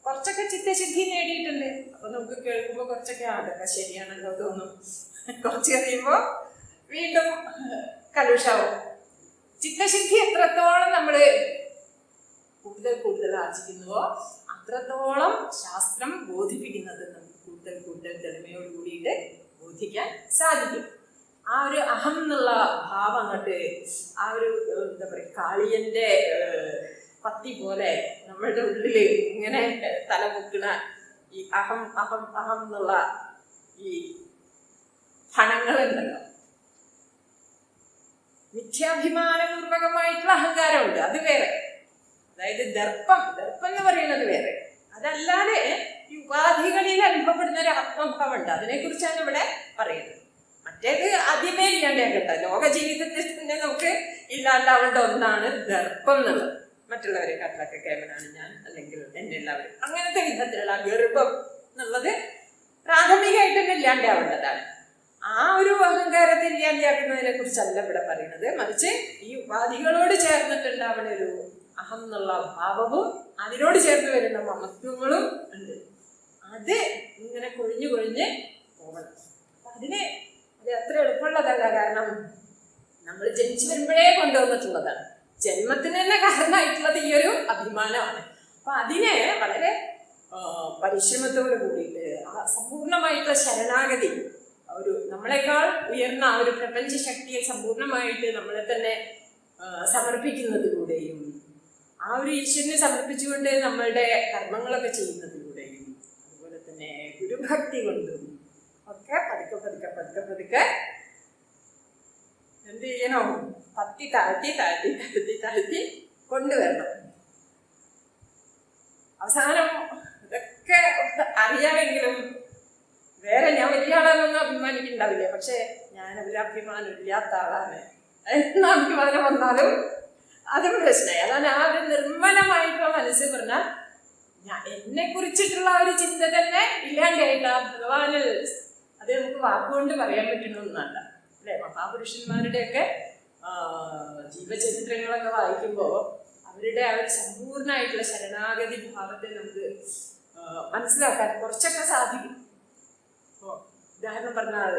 കുറച്ചൊക്കെ ചിത്തശുദ്ധി നേടിയിട്ടുണ്ട്. അപ്പൊ നമുക്ക് കേൾക്കുമ്പോൾ കുറച്ചൊക്കെ അതൊക്കെ ശരിയാണല്ലോ തോന്നും. കുറച്ച് കഴിയുമ്പോൾ വീണ്ടും കലുഷാവും. ചിത്തശുദ്ധി എത്രത്തോളം നമ്മൾ കൂടുതൽ കൂടുതൽ ആർജിക്കുന്നുവോ അത്രത്തോളം ശാസ്ത്രം ബോധിപ്പിക്കുന്നത് നമുക്ക് കൂടുതൽ കൂടുതൽ തെളിമയോട് കൂടിയിട്ട് ബോധിക്കാൻ സാധിക്കും. ആ ഒരു അഹം എന്നുള്ള ഭാവം അങ്ങോട്ട്, ആ ഒരു എന്താ പറയുക, കാളിയന്റെ പത്തി പോലെ നമ്മളുടെ ഉള്ളിൽ ഇങ്ങനെ തലമുക്കണ ഈ അഹം അഹം അഹം എന്നുള്ള ഈ ഫണങ്ങളുണ്ടല്ലോ, മിഥ്യാഭിമാനപൂർവകമായിട്ടുള്ള അഹങ്കാരമുണ്ട്, അത് വേറെ. അതായത് ദർപ്പം എന്ന് പറയുന്നത് വേറെ. അതല്ലാതെ ഈ ഉപാധികളിൽ അനുഭവപ്പെടുന്ന ഒരു ആത്മഭാവം ഉണ്ട്, അതിനെക്കുറിച്ചാണ് ഇവിടെ പറയുന്നത്. മറ്റേത് ആദ്യമേ ഇല്ലാണ്ടാകട്ടെ, ലോക ജീവിതത്തിൽ തന്നെ നമുക്ക് ഇല്ലാണ്ടാവേണ്ട ഒന്നാണ് ദർപ്പം എന്നുള്ളത്. മറ്റുള്ളവരെ കട്ടിലൊക്കെ കേവനാണ് ഞാൻ, അല്ലെങ്കിൽ എന്നെ എല്ലാവരും, അങ്ങനത്തെ വിധത്തിലുള്ള ഗർഭം എന്നുള്ളത് പ്രാഥമികമായിട്ട് തന്നെ ഇല്ലാണ്ടാവേണ്ടതാണ്. ആ ഒരു അഹങ്കാരത്തെ ഇല്ലാണ്ടാക്കുന്നതിനെ കുറിച്ചല്ല ഇവിടെ പറയുന്നത്. മറിച്ച് ഈ ഉപാധികളോട് ചേർന്നിട്ടുണ്ടാവുന്ന ഒരു അഹം എന്നുള്ള ഭാവവും അതിനോട് ചേർന്ന് വരുന്ന മമത്വങ്ങളും ഉണ്ട്. അത് ഇങ്ങനെ കൊഴിഞ്ഞു കൊഴിഞ്ഞ് പോകണം. അത് അത്ര എളുപ്പമുള്ളതല്ല. കാരണം നമ്മൾ ജനിച്ചു വരുമ്പോഴേ കൊണ്ടുവന്നിട്ടുള്ളതാണ്. ജന്മത്തിന് തന്നെ കാരണമായിട്ടുള്ളത് ഈ ഒരു അഭിമാനമാണ്. അപ്പൊ അതിനെ വളരെ പരിശ്രമത്തോട് കൂടിയിട്ട് സമ്പൂർണമായിട്ടുള്ള ശരണാഗതി, ഒരു നമ്മളെക്കാൾ ഉയർന്ന ആ ഒരു പ്രപഞ്ച ശക്തിയെ സമ്പൂർണമായിട്ട് നമ്മളെ തന്നെ സമർപ്പിക്കുന്നതിലൂടെയും ആ ഒരു ഈശ്വരനെ സമർപ്പിച്ചുകൊണ്ട് നമ്മളുടെ കർമ്മങ്ങളൊക്കെ ചെയ്യുന്നതിലൂടെയും അതുപോലെ തന്നെ ഗുരുഭക്തി കൊണ്ടും ഒക്കെ പതുക്കെ പതുക്കെ പതുക്കെ പതുക്കെ എന്ത് ചെയ്യണോ, പത്തി താഴ്ത്തി താഴ്ത്തി താഴ്ത്തി താഴ്ത്തി കൊണ്ടുവരണം. അവസാനം ഇതൊക്കെ അറിയാമെങ്കിലും വേറെ ഞാൻ വലിയ ആളാണെന്ന് അഭിമാനിക്കുന്നുണ്ടാവില്ലേ, പക്ഷെ ഞാൻ ഒരു അഭിമാനം ഇല്ലാത്ത ആളാണ് എന്ന അഭിമാനം വന്നാലും അതും പ്രശ്നമായി. അതാണ് ആ ഒരു നിർമ്മലമായിട്ടുള്ള മനസ്സ് പറഞ്ഞാൽ എന്നെ കുറിച്ചിട്ടുള്ള ഒരു ചിന്ത തന്നെ ഇല്ലാണ്ടായിട്ട് ആ ഭഗവാനിൽ അത് നമുക്ക് വാക്കുകൊണ്ട് പറയാൻ പറ്റുന്നൊന്നല്ല അല്ലെ. മഹാപുരുഷന്മാരുടെയൊക്കെ ജീവചരിത്രങ്ങളൊക്കെ വായിക്കുമ്പോൾ അവരുടെ ആ ഒരു സമ്പൂർണ്ണമായിട്ടുള്ള ശരണാഗതി ഭാവത്തെ നമുക്ക് മനസ്സിലാക്കാൻ കുറച്ചൊക്കെ സാധിക്കും. ഉദാഹരണം പറഞ്ഞാൽ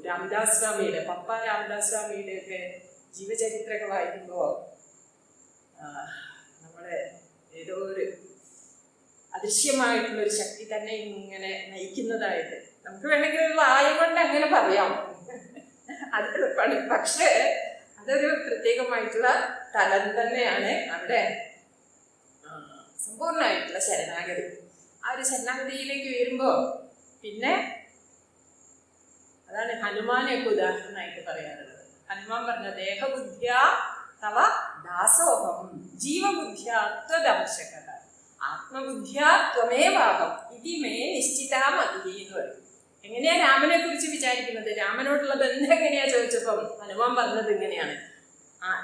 രാമദാസ് സ്വാമിയുടെ, പപ്പ രാമദാസ് സ്വാമിയുടെ ഒക്കെ ജീവചരിത്രമൊക്കെ വായിക്കുമ്പോൾ നമ്മളെ ഏതോ ഒരു അദൃശ്യമായിട്ടുള്ള ഒരു ശക്തി തന്നെ ഇങ്ങനെ നയിക്കുന്നതായിട്ട് നമുക്ക് വേണമെങ്കിൽ വായ കൊണ്ട് അങ്ങനെ പറയാം, അത് എളുപ്പമാണ്. പക്ഷേ അതൊരു പ്രത്യേകമായിട്ടുള്ള തലം തന്നെയാണ് അവിടെ സമ്പൂർണ്ണമായിട്ടുള്ള ശരണാഗതി. ആ ഒരു ശരണാഗതിയിലേക്ക് വരുമ്പോൾ പിന്നെ അതാണ് ഹനുമാനെയൊക്കെ ഉദാഹരണമായിട്ട് പറയാറുള്ളത്. ഹനുമാൻ പറഞ്ഞ ദേഹബുദ്ധ്യ തവ ദാസോഹം ജീവബുദ്ധ്യ ത്വദംശകഃ ആത്മബുദ്ധ്യ ത്വമേവാഹം ഇതി മേ നിശ്ചിതാമതി എന്ന് പറയും. എങ്ങനെയാ രാമനെ കുറിച്ച് വിചാരിക്കുന്നത്, രാമനോടുള്ള ബന്ധം എങ്ങനെയാ ചോദിച്ചപ്പം ഹനുമാൻ പറഞ്ഞത് ഇങ്ങനെയാണ്,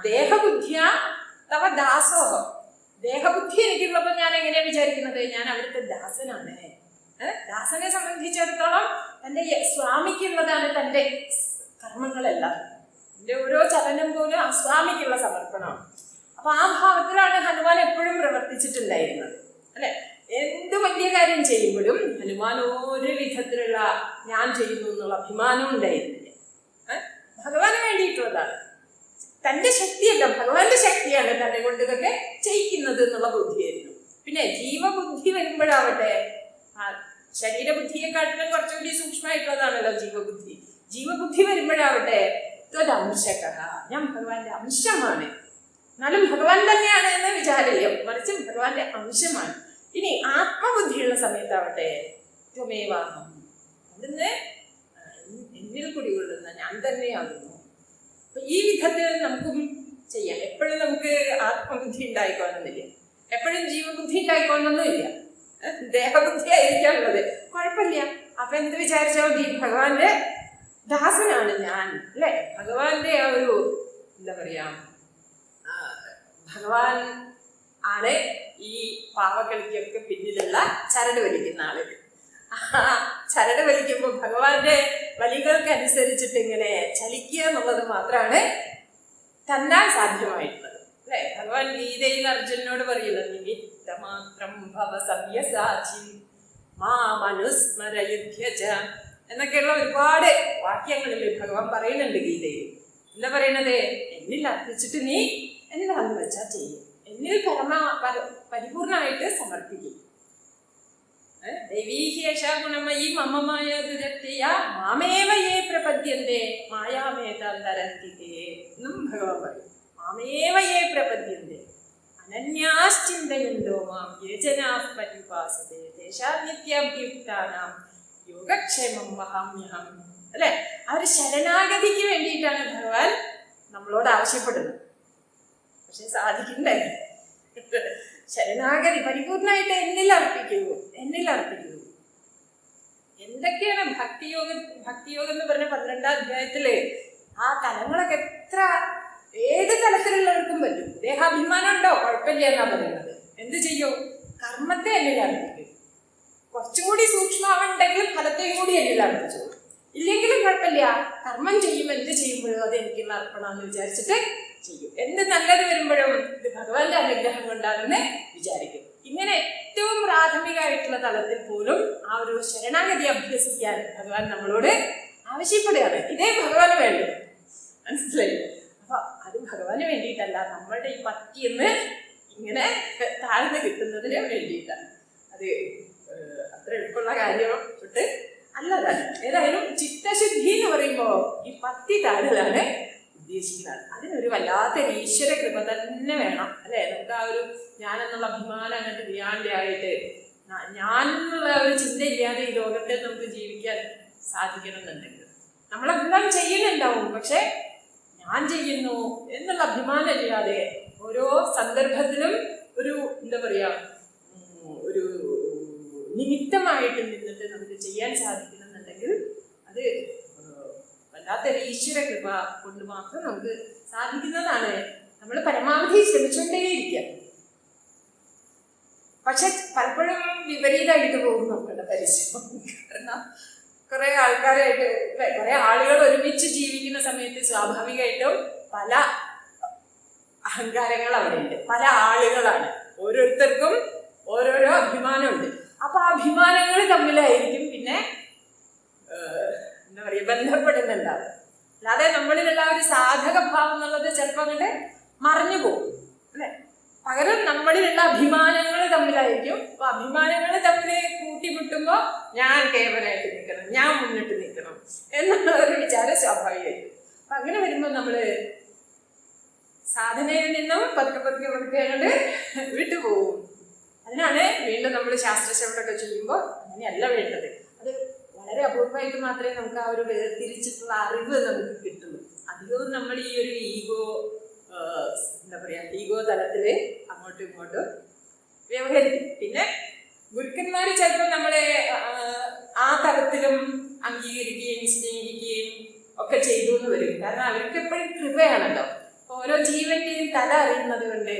ദേഹബുദ്ധ്യ തവ ദാസോഹം. ദേഹബുദ്ധി എനിക്കുള്ളപ്പോൾ ഞാൻ എങ്ങനെയാ വിചാരിക്കുന്നത്, ഞാൻ അവർക്ക് ദാസനാണ്. ദാസനെ സംബന്ധിച്ചിടത്തോളം തൻ്റെ സ്വാമിക്കുള്ളതാണ് തൻ്റെ കർമ്മങ്ങളെല്ലാം. എൻ്റെ ഓരോ ചലനം പോലും ആ സ്വാമിക്കുള്ള സമർപ്പണമാണ്. അപ്പൊ ആ ഭാവത്തിലാണ് ഹനുമാൻ എപ്പോഴും പ്രവർത്തിച്ചിട്ടുണ്ടായിരുന്നത് അല്ലെ. എന്ത് വലിയ കാര്യം ചെയ്യുമ്പോഴും ഹനുമാൻ ഒരു വിധത്തിലുള്ള ഞാൻ ചെയ്യുന്നു എന്നുള്ള അഭിമാനം ഉണ്ടായിരുന്നില്ല. ഭഗവാന് വേണ്ടിയിട്ടുള്ളതാണ്, തൻ്റെ ശക്തിയല്ല ഭഗവാന്റെ ശക്തിയാണ് തന്നെ കൊണ്ട് ഇതൊക്കെ ചെയ്യിക്കുന്നത് എന്നുള്ള ബുദ്ധിയായിരുന്നു. പിന്നെ ജീവബുദ്ധി വരുമ്പോഴാവട്ടെ ശരീരബുദ്ധിയെക്കാട്ടിലും കുറച്ചുകൂടി സൂക്ഷ്മമായിട്ടുള്ളതാണല്ലോ ജീവബുദ്ധി. ജീവബുദ്ധി വരുമ്പോഴാവട്ടെ ത്വദംശകഃ, ഞാൻ ഭഗവാന്റെ അംശമാണ്. എന്നാലും ഭഗവാൻ തന്നെയാണ് എന്ന് വിചാരമില്ല, മറിച്ച് ഭഗവാന്റെ അംശമാണ്. ഇനി ആത്മബുദ്ധിയുള്ള സമയത്താവട്ടെ ത്വമേവാഹം, അതിന് എന്നിൽ കുടികൊള്ളുന്ന ഞാൻ തന്നെയാകുന്നു. അപ്പൊ ഈ വിധത്തിൽ നമുക്കും ചെയ്യാം. എപ്പോഴും നമുക്ക് ആത്മബുദ്ധി ഉണ്ടായിക്കോണമെന്നില്ല, എപ്പോഴും ജീവബുദ്ധി ഉണ്ടായിക്കോണമെന്നില്ല, ദേഹബുദ്ധി ആയിരിക്കാനുള്ളത്. കുഴപ്പമില്ല. അപ്പൊ എന്ത് വിചാരിച്ചാൽ മതി, ഭഗവാന്റെ ദാസനാണ് ഞാൻ, അല്ലെ? ഭഗവാന്റെ ആ ഒരു എന്താ പറയാ, ഭഗവാൻ ആണ് ഈ പാവകളിക്കൊക്കെ പിന്നിലുള്ള ചരട് വലിക്കുന്ന ആള്. ചരട് വലിക്കുമ്പോൾ ഭഗവാന്റെ വലികൾക്കനുസരിച്ചിട്ട് ഇങ്ങനെ ചലിക്കുക എന്നുള്ളത് മാത്രമാണ് തന്നാൽ സാധ്യമായിട്ടുള്ളത്, അല്ലെ? ഭഗവാൻ ഗീതയിൽ അർജുനോട് പറയുന്നത് നിമിത്തമാത്രം ഭവ സവ്യസാചി മാമനുസ്മരയുധ്യച എന്നൊക്കെയുള്ള ഒരുപാട് വാക്യങ്ങളിൽ ഭഗവാൻ പറയുന്നുണ്ട് ഗീതയിൽ. എന്താ പറയണത്? എന്നിൽ അർപ്പിച്ചിട്ട് നീ എന്താന്ന് വെച്ചാൽ ചെയ്യും, എന്നിൽ പരിപൂർണമായിട്ട് സമർപ്പിക്കും. ദൈവീഹേഷ ഗുണമയി മമമായ ദുരത്യ മാമേവ യേ പ്രപദ്യന്തേ മായാമേതാന്തരന്തിതേ എന്നും ഭഗവാൻ പറയും. മാമേവ യേ പ്രപദ്യന്തേ അനന്യാശ്ചിന്തയന്തോ മാം യേ ജനാഃ പരിപാസതേ തേഷാം നിത്യാഭ്യുക്താനാം യോഗക്ഷേമം വഹാമ്യഹം. അല്ലെ? ആ ഒരു ശരണാഗതിക്ക് വേണ്ടിയിട്ടാണ് ഭഗവാൻ നമ്മളോട് ആവശ്യപ്പെടുന്നത്. പക്ഷെ സാധിക്കണ്ടേ? ശരണാഗതി പരിപൂർണമായിട്ട് എന്നിൽ അർപ്പിക്കൂ, എന്നിൽ അർപ്പിക്കൂ. എന്തൊക്കെയാണ് ഭക്തിയോഗം എന്ന് പറഞ്ഞ 12ാം അധ്യായത്തില് ആ തലങ്ങളൊക്കെ എത്ര ഏത് തലത്തിലുള്ളവർക്കും പറ്റും. ദേഹാഭിമാനം ഉണ്ടോ? കുഴപ്പമില്ല എന്നാ പറയുന്നത്. എന്ത് ചെയ്യൂ? കർമ്മത്തെ എന്നിൽ അർപ്പിക്കും. കുറച്ചും കൂടി സൂക്ഷ്മമുണ്ടെങ്കിൽ ഫലത്തെയും കൂടി എന്നിൽ അർപ്പിച്ചു. ഇല്ലെങ്കിലും കുഴപ്പമില്ല, കർമ്മം ചെയ്യുമ്പോൾ എന്ത് ചെയ്യുമ്പോഴും അത് എനിക്കുള്ള അർപ്പണമെന്ന് വിചാരിച്ചിട്ട് ചെയ്യും. എന്ത് നല്ലത് വരുമ്പോഴും ഇത് ഭഗവാന്റെ അനുഗ്രഹം കൊണ്ടാണെന്ന് വിചാരിക്കും. ഇങ്ങനെ ഏറ്റവും പ്രാഥമികമായിട്ടുള്ള തലത്തിൽ പോലും ആ ഒരു ശരണാഗതി അഭ്യസിക്കാൻ ഭഗവാൻ നമ്മളോട് ആവശ്യപ്പെടുകയാണ്. ഇതേ ഭഗവാന് വേണ്ടത്, മനസ്സിലായി? അപ്പൊ അത് ഭഗവാന് വേണ്ടിയിട്ടല്ല, നമ്മളുടെ ഈ പത്തിന്ന് ഇങ്ങനെ താഴ്ന്ന് കിട്ടുന്നതിന് വേണ്ടിയിട്ടാണ്. അത് അത്ര എളുപ്പമുള്ള കാര്യം തൊട്ട് അല്ലതാണ്. ഏതായാലും ചിത്തശുദ്ധി എന്ന് പറയുമ്പോൾ ഈ പത്തി താഴലാണ് ഉദ്ദേശിക്കുന്നത്. അതിനൊരു വല്ലാത്തൊരു ഈശ്വര കൃപ തന്നെ വേണം, അല്ലെ? നമുക്ക് ആ ഒരു ഞാനെന്നുള്ള അഭിമാനം അങ്ങോട്ട് ഇല്ലാണ്ടായിട്ട് ഞാൻ എന്നുള്ള ഒരു ചിന്ത ഇല്ലാതെ ഈ ലോകത്തെ നമുക്ക് ജീവിക്കാൻ സാധിക്കണം എന്നുണ്ടെങ്കിൽ നമ്മളെല്ലാം ചെയ്യുന്നുണ്ടാവും, പക്ഷെ ഞാൻ ചെയ്യുന്നു എന്നുള്ള അഭിമാനം ഇല്ലാതെ ഓരോ സന്ദർഭത്തിലും ഒരു എന്താ പറയാ, ഒരു നിമിത്തമായിട്ട് നിന്നിട്ട് നമുക്ക് ചെയ്യാൻ സാധിക്കണമെന്നുണ്ടെങ്കിൽ അത് വല്ലാത്തൊരു ഈശ്വര കൃപ കൊണ്ട് മാത്രം നമുക്ക് സാധിക്കുന്നതാണ്. നമ്മൾ പരമാവധി ശ്രമിച്ചുകൊണ്ടേയിരിക്കുക. പക്ഷെ പലപ്പോഴും വിപരീതമായിട്ട് പോകും നമ്മളുടെ പരിശ്രമം. കാരണം കുറെ ആൾക്കാരായിട്ട് കുറെ ആളുകൾ ഒരുമിച്ച് ജീവിക്കുന്ന സമയത്ത് സ്വാഭാവികമായിട്ടും പല അഹങ്കാരങ്ങൾ അവിടെ ഉണ്ട്. പല ആളുകളാണ്, ഓരോരുത്തർക്കും ഓരോരോ അഭിമാനമുണ്ട്. അപ്പൊ ആ അഭിമാനങ്ങൾ തമ്മിലായിരിക്കും പിന്നെ എന്താ പറയുക ബന്ധപ്പെടുന്നുണ്ടാവും. അല്ലാതെ നമ്മളിലുള്ള ഒരു സാധക ഭാവം എന്നുള്ളത് ചിലപ്പോൾ അങ്ങോട്ട് മറിഞ്ഞു പോകും, അല്ലെ? പകരം നമ്മളിലുള്ള അഭിമാനങ്ങൾ തമ്മിലായിരിക്കും. അപ്പൊ അഭിമാനങ്ങൾ തമ്മിൽ കൂട്ടിമുട്ടുമ്പോ ഞാൻ കേവലമായിട്ട് നിൽക്കണം, ഞാൻ മുന്നിട്ട് നിൽക്കണം എന്നുള്ള ഒരു വിചാരം സ്വാഭാവികമായിരിക്കും. അപ്പൊ അങ്ങനെ വരുമ്പോൾ നമ്മള് സാധനയിൽ നിന്നും പതുക്കെ അങ്ങോട്ട് വിട്ടുപോകും. അതിനാണ് വീണ്ടും നമ്മൾ ശാസ്ത്രശ്രവണമൊക്കെ ചെയ്യുമ്പോൾ അങ്ങനെയല്ല വേണ്ടത്. അത് വളരെ അപൂർവമായിട്ട് മാത്രമേ നമുക്ക് ആ ഒരു വേർതിരിച്ചിട്ടുള്ള അറിവ് നമുക്ക് കിട്ടുള്ളൂ. അധികവും നമ്മൾ ഈ ഒരു എന്താ പറയാ ഈഗോ തലത്തില് അങ്ങോട്ടും ഇങ്ങോട്ടും വ്യവഹരിക്കും. പിന്നെ ഗുരുക്കന്മാര് ചിലപ്പോൾ നമ്മളെ ആ തലത്തിലും അംഗീകരിക്കുകയും സ്നേഹിക്കുകയും ഒക്കെ ചെയ്തു എന്ന് വരും. കാരണം അവർക്ക് എപ്പോഴും കൃപയാണല്ലോ. ഓരോ ജീവന്റെയും തല അറിയുന്നത് കൊണ്ട്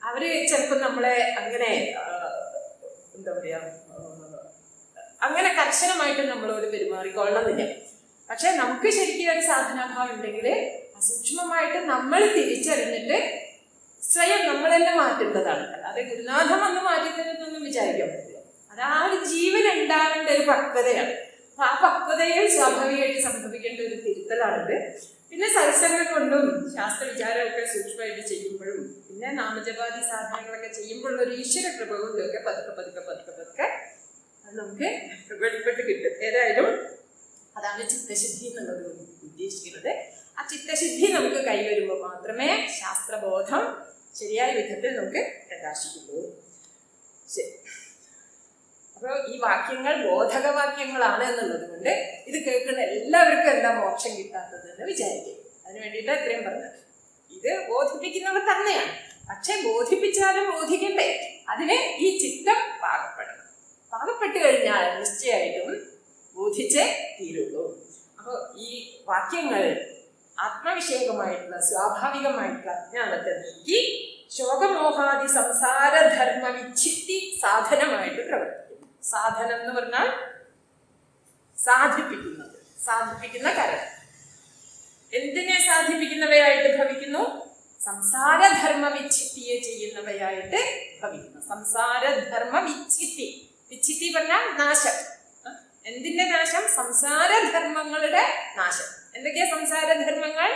അവര് ചിലപ്പോൾ നമ്മളെ അങ്ങനെ എന്താ പറയാ അങ്ങനെ കർശനമായിട്ട് നമ്മളോട് പെരുമാറിക്കൊള്ളണമെന്നില്ല. പക്ഷെ നമുക്ക് ശരിക്കും ഒരു സാധനാഭാവം ഉണ്ടെങ്കിൽ സൂക്ഷ്മമായിട്ട് നമ്മൾ തിരിച്ചറിഞ്ഞിട്ട് സ്വയം നമ്മളെല്ലാം മാറ്റേണ്ടതാണ്. അല്ലാതെ ഗുരുനാഥം വന്ന് മാറ്റി തരുന്നൊന്നും വിചാരിക്കാൻ പറ്റില്ല. അത് ആ ഒരു ജീവൻ ഉണ്ടാകേണ്ട ഒരു പക്വതയാണ്. അപ്പൊ ആ പക്വതയിൽ സ്വാഭാവികമായിട്ട് സംഭവിക്കേണ്ട ഒരു തിരുത്തലാണിത്. പിന്നെ സത്സംഗം കൊണ്ടും ശാസ്ത്ര വിചാരമൊക്കെ സൂക്ഷ്മമായിട്ട് ചെയ്യുമ്പോഴും പിന്നെ നാമജപാതി സാധനങ്ങളൊക്കെ ചെയ്യുമ്പോഴുള്ള ഒരു ഈശ്വര കൃപ കൊണ്ടൊക്കെ പതുക്കെ അത് നമുക്ക് വെളിപ്പെട്ട് കിട്ടും. ഏതായാലും അതാണ് ചിത്തശുദ്ധി എന്നുള്ളത് ഉദ്ദേശിക്കുന്നത്. ആ ചിത്തശുദ്ധി നമുക്ക് കൈവരുമ്പോൾ മാത്രമേ ശാസ്ത്രബോധം ശരിയായ വിധത്തിൽ നമുക്ക് പ്രകാശിക്കുള്ളൂ. ശരി. അപ്പോൾ ഈ വാക്യങ്ങൾ ബോധകവാക്യങ്ങളാണ് എന്നുള്ളത് കൊണ്ട് ഇത് കേൾക്കുന്ന എല്ലാവർക്കും എന്താ മോക്ഷം കിട്ടാത്തത് എന്ന് വിചാരിക്കും. അതിന് വേണ്ടിയിട്ട് ഇത്രയും പറഞ്ഞത്. ഇത് ബോധിപ്പിക്കുന്നവർ തന്നെയാണ്. പക്ഷെ ബോധിപ്പിച്ചാലും ബോധിക്കണ്ടേ, അതിന് ഈ ചിത്തം പാകപ്പെടണം. പാകപ്പെട്ട് കഴിഞ്ഞാൽ നിശ്ചയമായിട്ടും ബോധിച്ചേ തീരുള്ളൂ. അപ്പോൾ ഈ വാക്യങ്ങൾ ആത്മവിഷയകമായിട്ടുള്ള സ്വാഭാവികമായിട്ടുള്ള അജ്ഞാനത്തെ നീക്കി ശോകമോഹാദി സംസാരധർമ്മ വിച്ഛിത്തി സാധനമായിട്ട് പ്രവർത്തിക്കുന്നു. സാധനം എന്ന് പറഞ്ഞാൽ സാധിപ്പിക്കുന്നത്, സാധിപ്പിക്കുന്ന കരം. എന്തിനെ സാധിപ്പിക്കുന്നവയായിട്ട് ഭവിക്കുന്നു? സംസാരധർമ്മ വിച്ഛിത്തിയെ ചെയ്യുന്നവയായിട്ട് ഭവിക്കുന്നു. സംസാരധർമ്മ വിച്ഛിത്തി, വിച്ഛിത്തി പറഞ്ഞാൽ നാശം. എന്തിന്റെ നാശം? സംസാരധർമ്മങ്ങളുടെ നാശം. എന്തൊക്കെയാ സംസാരധർമ്മങ്ങൾ?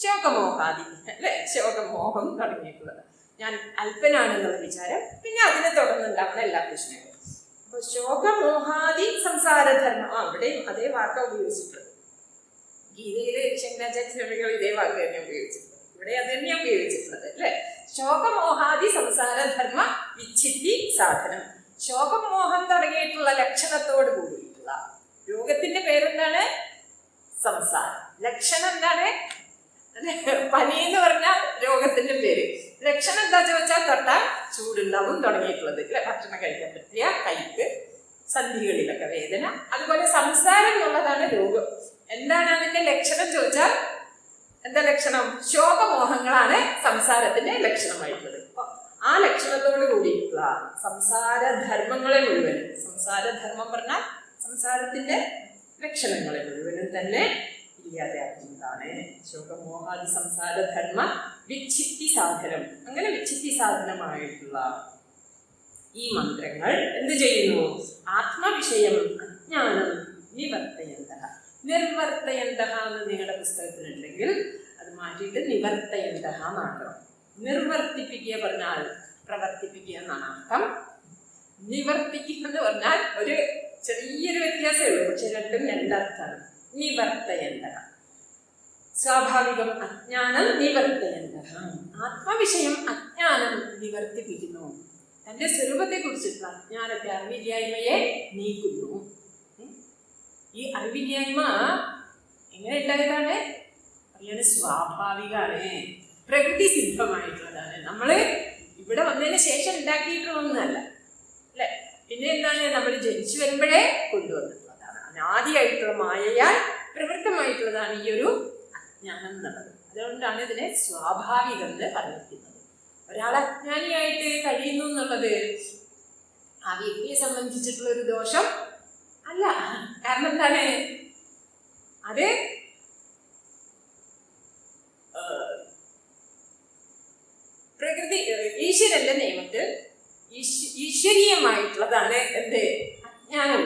ശോകമോഹാദി, അല്ലെ? ശോകമോഹം തുടങ്ങിയിട്ടുള്ളത്. ഞാൻ അല്പനാണെന്നുള്ള വിചാരം, പിന്നെ അതിനെ തുടർന്നുണ്ടാവുന്ന എല്ലാ പ്രശ്നങ്ങളും. അപ്പൊ ശോകമോഹാദി സംസാരധർമ്മം, അവിടെയും അതേ വാക്ക ഉപയോഗിച്ചിട്ടുള്ളത്. ഗീതയില് ശങ്കരാചാര്യ സ്വാമികൾ ഇതേ വാക്ക് തന്നെ ഉപയോഗിച്ചിട്ടുള്ളത്, ഇവിടെ അത് തന്നെയാണ് ഉപയോഗിച്ചിട്ടുള്ളത്, അല്ലെ? ശോകമോഹാദി സംസാരധർമ്മ വിച്ഛിത്തി സാധനം. ശോകമോഹം തുടങ്ങിയിട്ടുള്ള ലക്ഷണത്തോട് കൂടിയിട്ടുള്ള രോഗത്തിന്റെ പേരെന്താണ്? സംസാരം. ലക്ഷണം എന്താണ്? പനി എന്ന് പറഞ്ഞാൽ രോഗത്തിന്റെ പേര്. ലക്ഷണം എന്താ ചോദിച്ചാൽ തൊട്ടാൽ ചൂടുണ്ടാവും തുടങ്ങിയിട്ടുള്ളത്, അല്ലെ? ഭക്ഷണം കഴിക്കാൻ പറ്റില്ല, കയ്പ്, സന്ധികളിലൊക്കെ വേദന. അതുപോലെ സംസാരം എന്നുള്ളതാണ് രോഗം. എന്താണ് അതിന്റെ ലക്ഷണം ചോദിച്ചാൽ എന്താ ലക്ഷണം? ശോകമോഹങ്ങളാണ് സംസാരത്തിന്റെ ലക്ഷണമായിട്ടുള്ളത്. അപ്പൊ ആ ലക്ഷണത്തോട് കൂടിയിട്ടുള്ള സംസാരധർമ്മങ്ങളെ മുഴുവനും, സംസാരധർമ്മം പറഞ്ഞാൽ സംസാരത്തിന്റെ ലക്ഷണങ്ങളെ മുഴുവനും തന്നെ ഇല്ലാതെയാക്കുന്നതാണ് ശോകമോഹാദി സംസാരധർമ്മ വിച്ഛിത്തി സാധനം. അങ്ങനെ വിച്ഛിത്തി സാധനമായിട്ടുള്ള ഈ മന്ത്രങ്ങൾ എന്ത് ചെയ്യുന്നു? ആത്മവിഷയം അജ്ഞാനം നിവർത്തയന്ത. നിർവർത്തയന്ത എന്ന് നിങ്ങളുടെ പുസ്തകത്തിലുണ്ടെങ്കിൽ അത് മാറ്റിയിട്ട് നിവർത്തയന്ത എന്നാക്കണം. നിർവർത്തിപ്പിക്കുക പറഞ്ഞാൽ പ്രവർത്തിപ്പിക്കുക എന്നാണ് അർത്ഥം. നിവർത്തിക്കുക എന്ന് പറഞ്ഞാൽ ഒരു ചെറിയൊരു വ്യത്യാസമേ ഉള്ളൂ, പക്ഷെ രണ്ടും രണ്ടർത്ഥമാണ്. നിവർത്തയന്ത സ്വാഭാവികം, അജ്ഞാനം നിവർത്തയന്ത. ആത്മവിഷയം അജ്ഞാനം നിവർത്തിപ്പിക്കുന്നു. തന്റെ സ്വരൂപത്തെ കുറിച്ചിട്ടുള്ള അജ്ഞാനത്തെ, അറിവില്ലായ്മയെ നീക്കുന്നു. ഈ അറിവില്ലായ്മ എങ്ങനെ ഉണ്ടായതാണ്? അറിയാൻ സ്വാഭാവികമാണ്, പ്രകൃതി സിദ്ധമായിട്ടുള്ളതാണ്. നമ്മള് ഇവിടെ വന്നതിന് ശേഷം ഉണ്ടാക്കിയിട്ടുള്ളതൊന്നല്ല, അല്ലെ? പിന്നെ എന്താണ്? നമ്മൾ ജനിച്ചു വരുമ്പോഴേ കൊണ്ടുവന്നിട്ടുള്ളതാണ്. അനാദിയായിട്ടുള്ള മായയാൽ പ്രവൃത്തമായിട്ടുള്ളതാണ് ഈ ഒരു അജ്ഞാനം എന്നുള്ളത്. അതുകൊണ്ടാണ് ഇതിനെ സ്വാഭാവികം എന്ന് പറഞ്ഞിരിക്കുന്നത്. ഒരാൾ അജ്ഞാനിയായിട്ട് കഴിയുന്നു എന്നുള്ളത് ആ വ്യക്തിയെ സംബന്ധിച്ചിട്ടുള്ള ഒരു ദോഷം അല്ല. കാരണം എന്താണ്? അത് പ്രകൃതി, ഈശ്വരന്റെ നിയമത്തിൽ ഈശ്വരീയമായിട്ടുള്ളതാണ് എന്ത്? അജ്ഞാനം.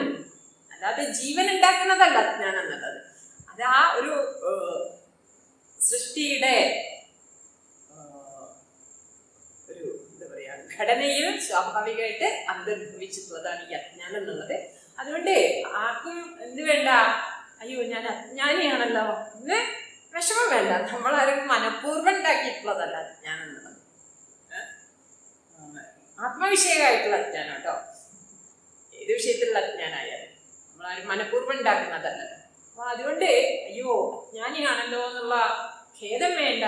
അല്ലാതെ ജീവൻ ഉണ്ടാക്കുന്നതല്ല അജ്ഞാനം എന്നുള്ളത്. അത് ആ ഒരു സൃഷ്ടിയുടെ ഒരു എന്താ പറയാ ഘടനയിൽ സ്വാഭാവികമായിട്ട് അന്തർഭവിച്ചിട്ടുള്ളതാണ് ഈ അജ്ഞാനം എന്നുള്ളത്. അതുകൊണ്ട് ആർക്കും എന്ത് വേണ്ട, അയ്യോ ഞാൻ അജ്ഞാനിയാണല്ലോ എന്ന് വിഷമം വേണ്ട. നമ്മളാരും മനഃപൂർവ്വം ഉണ്ടാക്കിയിട്ടുള്ളതല്ല അജ്ഞാനം എന്നുള്ളത്. ആത്മവിഷയമായിട്ടുള്ള അജ്ഞാനം കേട്ടോ. ഏത് വിഷയത്തിലുള്ള അജ്ഞാനായാലും നമ്മളാരും മനഃപൂർവ്വം ഉണ്ടാക്കുന്നതല്ല. അപ്പൊ അതുകൊണ്ട് അയ്യോ അജ്ഞാനിയാണല്ലോ എന്നുള്ള ഖേദം വേണ്ട.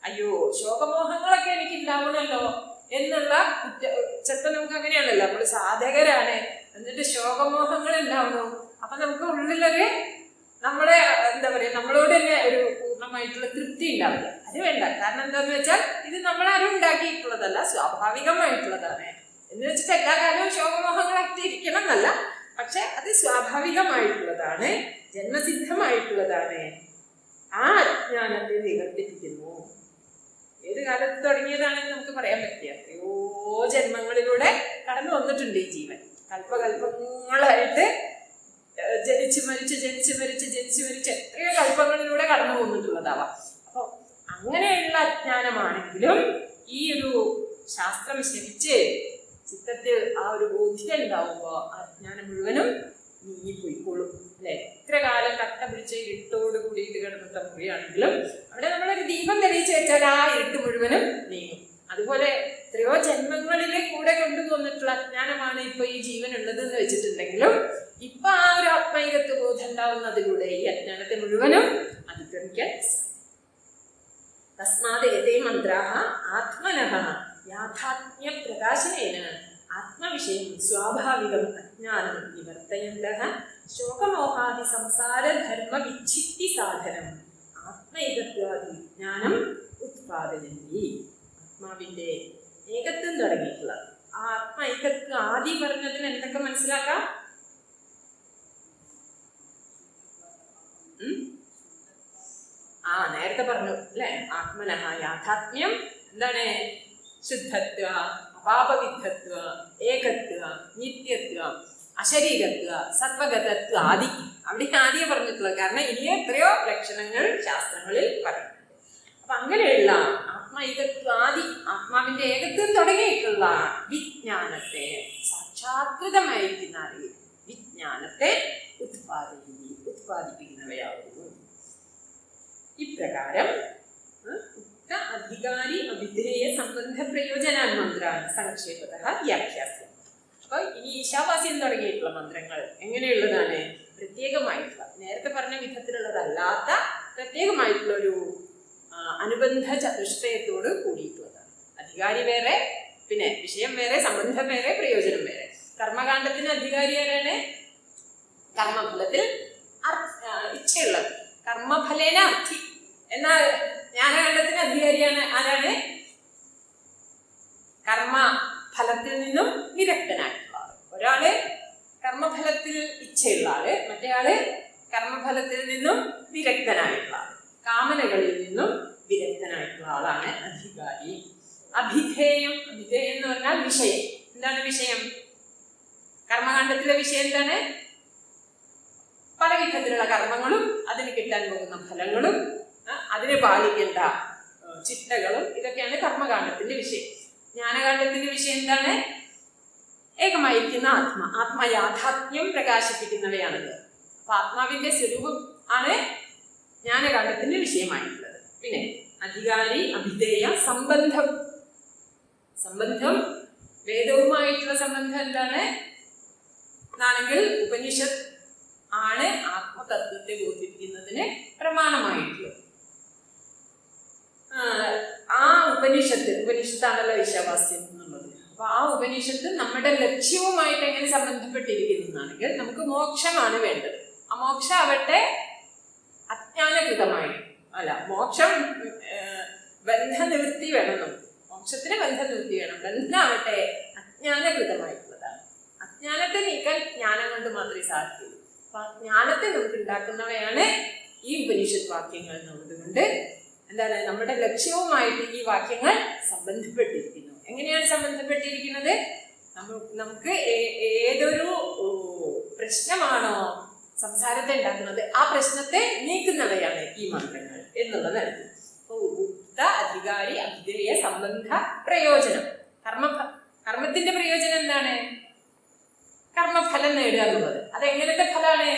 അയ്യോ ശോകമോഹങ്ങളൊക്കെ എനിക്ക് ഉണ്ടാവണല്ലോ എന്നുള്ള ചിലപ്പോൾ നമുക്ക് അങ്ങനെയാണല്ലോ, നമ്മൾ സാധകരാണ് എന്നിട്ട് ശോകമോഹങ്ങൾ ഉണ്ടാവണം. അപ്പൊ നമുക്ക് ഉള്ളിലൊരു നമ്മളെ എന്താ പറയാ നമ്മളോട് തന്നെ ഒരു പൂർണ്ണമായിട്ടുള്ള തൃപ്തി ഉണ്ടാവില്ല. അത് വേണ്ട. കാരണം എന്താന്ന് വെച്ചാൽ ഇത് നമ്മളാരും ഉണ്ടാക്കിയിട്ടുള്ളതല്ല, സ്വാഭാവികമായിട്ടുള്ളതാണ്. എന്ന് വെച്ചിട്ട് എല്ലാ കാലവും ശോകമോഹങ്ങളായിട്ട് ഇരിക്കണം എന്നല്ല, പക്ഷെ അത് സ്വാഭാവികമായിട്ടുള്ളതാണ്, ജന്മസിദ്ധമായിട്ടുള്ളതാണ്. ആ അജ്ഞാനത്തെ നിവർത്തിപ്പിക്കുന്നു. ഏത് കാലത്ത് തുടങ്ങിയതാണെന്ന് നമുക്ക് പറയാൻ പറ്റില്ല. എത്രയോ ജന്മങ്ങളിലൂടെ കടന്നു വന്നിട്ടുണ്ട് ഈ ജീവൻ. കൽപ്പകൽപ്പങ്ങളായിട്ട് ജനിച്ചു മരിച്ച് എത്രയോ കൽപ്പങ്ങളിലൂടെ കടന്നു പോകുന്നിട്ടുള്ളതാവാം. അപ്പൊ അങ്ങനെയുള്ള അജ്ഞാനമാണെങ്കിലും ഈ ഒരു ശാസ്ത്രം ശ്രമിച്ച് ചിത്തത്തിൽ ആ ഒരു ബോധ്യം ഉണ്ടാവുമ്പോ ആ അജ്ഞാനം മുഴുവനും നീങ്ങിപ്പോയിക്കോളും, അല്ലെ? ഇത്ര കാലം കട്ട പിടിച്ച ഇരുട്ടോട് കൂടിയിട്ട് കിടന്നിട്ട മുറിയാണെങ്കിലും അവിടെ നമ്മളൊരു ദീപം തെളിയിച്ച് വെച്ചാൽ ആ ഇരുട്ട് മുഴുവനും നീങ്ങും. അതുപോലെ എത്രയോ ജന്മങ്ങളിലെ കൂടെ കൊണ്ടുപോന്നിട്ടുള്ള അജ്ഞാനമാണ് ഇപ്പൊ ഈ ജീവനുള്ളത്. ഉള്ളത് എന്ന് വെച്ചിട്ടുണ്ടെങ്കിലും ഇപ്പൊ ആ ഒരു ആത്മൈകത്വ ബോധം ഉണ്ടാവുന്നതിലൂടെ ഈ അജ്ഞാനത്തെ മുഴുവനും അതിക്രമിക്കാൻ തസ്മാത് ഏതേ മന്ത്രാഹ ആത്മനഃ യാഥാത്മ്യ പ്രകാശനേന ആത്മവിഷയം സ്വാഭാവികം അജ്ഞാനം നിവർത്തയന്തഃ ശോകമോഹാദി സംസാര ധർമ്മ വിച്ഛിത്തി സാധനം ആത്മൈകത്വാദി വിജ്ഞാനം ഉത്പാദയന്തി. ആത്മാവിന്റെ ഏകത്വം തുടങ്ങിയിട്ടുള്ള ആ ആത്മൈകത്വം ആദ്യം പറഞ്ഞതിന് എന്തൊക്കെ മനസ്സിലാക്കാം? നേരത്തെ പറഞ്ഞു അല്ലെ, ആത്മനഃ യാഥാത്മ്യം എന്താണ്? ശുദ്ധത്വ, അപാപവിദ്ധത്വ, ഏകത്വ, നിത്യത്വ, അശരീരത്വ, സർവഗതത്വ ആദി. അവിടെ ആദ്യം പറഞ്ഞിട്ടുള്ളത്. കാരണം ഇനി എത്രയോ ലക്ഷണങ്ങൾ ശാസ്ത്രങ്ങളിൽ പറയുന്നുണ്ട്. അപ്പൊ അങ്ങനെയുള്ള ആത്മൈകത്വാദി ആത്മാവിന്റെ ഏകത്വം തുടങ്ങിയിട്ടുള്ള വിജ്ഞാനത്തെ, സാക്ഷാത്കൃതമായിരിക്കുന്ന അറിവ് വിജ്ഞാനത്തെ ഉത്പാദിപ്പിക്കുന്നവയാകുന്നു. ഇപ്രകാരം ഉക്ത അധികാരി അവിധേയ സംബന്ധ പ്രയോജനാൻ മന്ത്രാണ് സംക്ഷേപതഃ വ്യാഖ്യാസം. അപ്പൊ ഇനി ഈശാവാസ്യം തുടങ്ങിയിട്ടുള്ള മന്ത്രങ്ങൾ എങ്ങനെയുള്ളതാണ്? പ്രത്യേകമായിട്ടുള്ള, നേരത്തെ പറഞ്ഞ വിധത്തിലുള്ളതല്ലാത്ത പ്രത്യേകമായിട്ടുള്ള ഒരു അനുബന്ധ ചതുഷ്ടയത്തോട് കൂടിയിട്ടുള്ളതാണ്. അധികാരി വേറെ, പിന്നെ വിഷയം വേറെ, സംബന്ധം വേറെ, പ്രയോജനം വേറെ. കർമ്മകാണ്ഡത്തിന് അധികാരി ആരാണ്? കർമ്മഫലത്തിൽ ഇച്ഛയുള്ളത്, കർമ്മഫലേന അർത്ഥി. എന്നാൽ ജ്ഞാനകാണ്ഡത്തിന് അധികാരിയാണ് ആരാണ്? കർമ്മഫലത്തിൽ നിന്നും വിരക്തനായിട്ടുള്ള ആള്. ഒരാള് കർമ്മഫലത്തിൽ ഇച്ഛയുള്ള ആള്, മറ്റേ ആള് കർമ്മഫലത്തിൽ നിന്നും വിരക്തനായിട്ടുള്ള ആള്, കാമനകളിൽ നിന്നും വിരക്തനായിട്ടുള്ള ആളാണ് അധികാരി. അഭിധേയം, അഭിധേയം എന്ന് പറഞ്ഞാൽ വിഷയം. എന്താണ് വിഷയം? കർമ്മകാണ്ഡത്തിലെ വിഷയം എന്താണ്? പല വിധത്തിലുള്ള കർമ്മങ്ങളും അതിന് കിട്ടാൻ പോകുന്ന ഫലങ്ങളും അതിനെ പാലിക്കേണ്ട ചിട്ടകളും ഇതൊക്കെയാണ് കർമ്മകാണ്ഡത്തിന്റെ വിഷയം. ജ്ഞാനകാണ്ഡത്തിന്റെ വിഷയം എന്താണ്? ഏകമായിരിക്കുന്ന ആത്മയാഥാത്മ്യം പ്രകാശിപ്പിക്കുന്നവയാണത്. അപ്പൊ ആത്മാവിന്റെ സ്വരൂപം ആണ് ജ്ഞാനകാണ്ഡത്തിന്റെ വിഷയമായിട്ടുള്ളത്. പിന്നെ അധികാരി, അഭിധേയ, സംബന്ധം. സംബന്ധം വേദവുമായിട്ടുള്ള സംബന്ധം എന്താണ് എന്നാണെങ്കിൽ ഉപനിഷത്ത് ആണ് ആത്മതത്വത്തെ ബോധിപ്പിക്കുന്നതിന് പ്രമാണമായിട്ടുള്ളത്. ആ ഉപനിഷത്താണല്ലോ ഈശാവാസ്യം എന്നുള്ളത്. അപ്പൊ ആ ഉപനിഷത്ത് നമ്മുടെ ലക്ഷ്യവുമായിട്ട് എങ്ങനെ സംബന്ധപ്പെട്ടിരിക്കുന്നതാണെങ്കിൽ നമുക്ക് മോക്ഷമാണ് വേണ്ടത്. ആ മോക്ഷം ആവട്ടെ അജ്ഞാനകൃതമായി, അല്ല, മോക്ഷം ബന്ധനിവൃത്തി വേണം. നമുക്ക് മോക്ഷത്തിന് ബന്ധനിവൃത്തി വേണം. ബന്ധമാവട്ടെ അജ്ഞാനകൃതമായിട്ടുള്ളതാണ്. അജ്ഞാനത്തെ നീക്കാൻ ജ്ഞാനം കൊണ്ട് മാത്രമേ സാധിക്കൂ. അപ്പൊ ജ്ഞാനത്തെ നമുക്ക് ഉണ്ടാക്കുന്നവയാണ് ഈ ഉപനിഷത്ത് വാക്യങ്ങൾ എന്നുള്ളത് കൊണ്ട് എന്താണ് നമ്മുടെ ലക്ഷ്യവുമായിട്ട് ഈ വാക്യങ്ങൾ സംബന്ധപ്പെട്ടിരിക്കുന്നു. എങ്ങനെയാണ് സംബന്ധപ്പെട്ടിരിക്കുന്നത്? നമുക്ക് ഏതൊരു പ്രശ്നമാണോ സംസാരത്തെ ഉണ്ടാക്കുന്നത് ആ പ്രശ്നത്തെ നീക്കുന്നവയാണ് ഈ മന്ത്രങ്ങൾ എന്നുള്ളത്. ഉക്ത അധികാരി അഭിധേയ സംബന്ധ പ്രയോജനം. കർമ്മത്തിന്റെ പ്രയോജനം എന്താണ്? കർമ്മഫലം നേടുക എന്നുള്ളത്. അതെങ്ങനത്തെ ഫലമാണ്?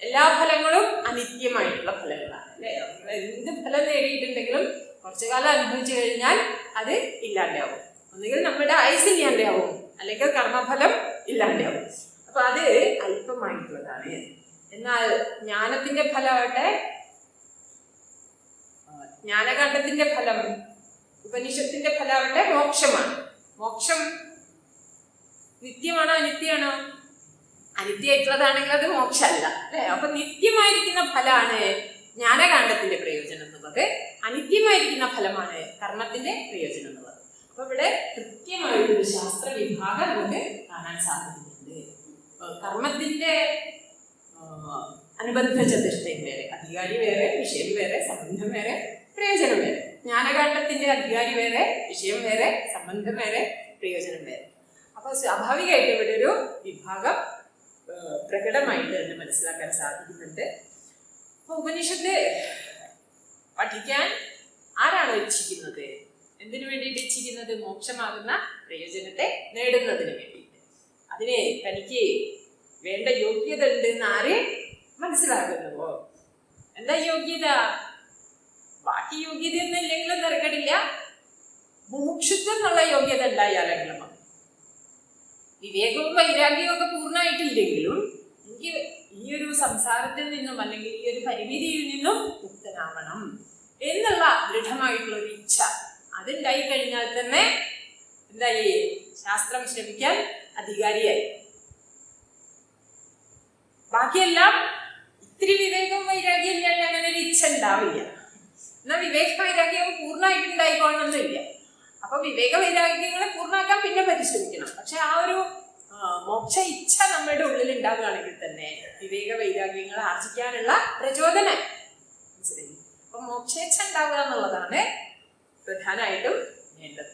എല്ലാ ഫലങ്ങളും അനിത്യമായിട്ടുള്ള ഫലങ്ങളാണ് അല്ലേ? എന്ത് ഫലം നേടിയിട്ടുണ്ടെങ്കിലും കുറച്ചു കാലം അനുഭവിച്ചു കഴിഞ്ഞാൽ അത് ഇല്ലാണ്ടാവും. ഒന്നുകിൽ നമ്മുടെ ആയുസ് ഇല്ലാണ്ടാവും, അല്ലെങ്കിൽ കർമ്മഫലം ഇല്ലാണ്ടാവും. അപ്പൊ അത് അല്പമായിട്ടുള്ളതാണ്. എന്നാൽ ജ്ഞാനത്തിന്റെ ഫലമാവട്ടെ, ജ്ഞാനകാണ്ഡത്തിന്റെ ഫലം, ഉപനിഷത്തിന്റെ ഫലമാവട്ടെ മോക്ഷമാണ്. മോക്ഷം നിത്യമാണോ അനിത്യമാണോ? അനിത്യമായിട്ടുള്ളതാണെങ്കിൽ അത് മോക്ഷമല്ല അല്ലെ? അപ്പൊ നിത്യമായിരിക്കുന്ന ഫലമാണ് ജ്ഞാനകാണ്ഡത്തിന്റെ പ്രയോജനം എന്നുള്ളത്, അനിത്യമായിരിക്കുന്ന ഫലമാണ് കർമ്മത്തിന്റെ പ്രയോജനം എന്നുള്ളത്. അപ്പൊ ഇവിടെ കൃത്യമായിട്ടൊരു ശാസ്ത്ര വിഭാഗം നമുക്ക് കാണാൻ സാധിക്കുന്നുണ്ട്. കർമ്മത്തിന്റെ അനുബന്ധ ചതുഷ്ടയം വേറെ, അധികാരി വേറെ, വിഷയം വേറെ, സംബന്ധം വേറെ, പ്രയോജനം വേറെ. ജ്ഞാനകാണ്ഡത്തിന്റെ അധികാരി വേറെ, വിഷയം വേറെ, സംബന്ധം വേറെ, പ്രയോജനം വേറെ. അപ്പൊ സ്വാഭാവികമായിട്ട് ഇവിടെ ഒരു വിഭാഗം പ്രകടമായിട്ട് തന്നെ മനസ്സിലാക്കാൻ സാധിക്കുന്നുണ്ട്. അപ്പൊ ഉപനിഷത്ത് പഠിക്കാൻ ആരാണോ ഇച്ഛിക്കുന്നത്? എന്തിനു വേണ്ടിയിട്ട് ഇച്ഛിക്കുന്നത്? മോക്ഷമാകുന്ന പ്രയോജനത്തെ നേടുന്നതിന് വേണ്ടിയിട്ട്. അതിനെ തനിക്ക് വേണ്ട യോഗ്യത ഉണ്ട് എന്ന് ആര് മനസ്സിലാകുന്നുവോ? എന്താ യോഗ്യത? ബാക്കി യോഗ്യതയൊന്നും ഇല്ലെങ്കിലും തിരക്കടില്ല, മുമുക്ഷുത്വം എന്നുള്ള യോഗ്യത ഉണ്ടായാലെങ്കിലും വിവേകവും വൈരാഗ്യവും ഒക്കെ പൂർണ്ണമായിട്ടില്ലെങ്കിലും എനിക്ക് ഈ ഒരു സംസാരത്തിൽ നിന്നും അല്ലെങ്കിൽ ഈ ഒരു പരിമിതിയിൽ നിന്നും മുക്തനാവണം എന്നുള്ള ദൃഢമായിട്ടുള്ള ഒരു ഇച്ഛ അതുണ്ടായി കഴിഞ്ഞാൽ തന്നെ എന്തായി, ശാസ്ത്രം ശ്രമിക്കാൻ അധികാരിയായി. ബാക്കിയെല്ലാം ഇത്തിരി വിവേകവും വൈരാഗ്യം ഇല്ലാണ്ട് അങ്ങനെ ഒരു ഇച്ഛ ഉണ്ടാവില്ല. എന്നാൽ വിവേക വൈരാഗ്യം പൂർണ്ണമായിട്ട് ഉണ്ടായിക്കൊള്ളണമെന്നില്ല. അപ്പൊ വിവേക വൈരാഗ്യങ്ങളെ പൂർണ്ണമാക്കാൻ പിന്നെ പരിശ്രമിക്കണം. പക്ഷെ ആ ഒരു മോക്ഷ ഇച്ഛ നമ്മുടെ ഉള്ളിൽ ഉണ്ടാവുകയാണെങ്കിൽ തന്നെ വിവേക വൈരാഗ്യങ്ങൾ ആർജിക്കാനുള്ള പ്രചോദനം മനസ്സിലായി. അപ്പൊ മോക്ഷേച്ഛ ഉണ്ടാവുക എന്നുള്ളതാണ് പ്രധാനമായിട്ടും വേണ്ടത്.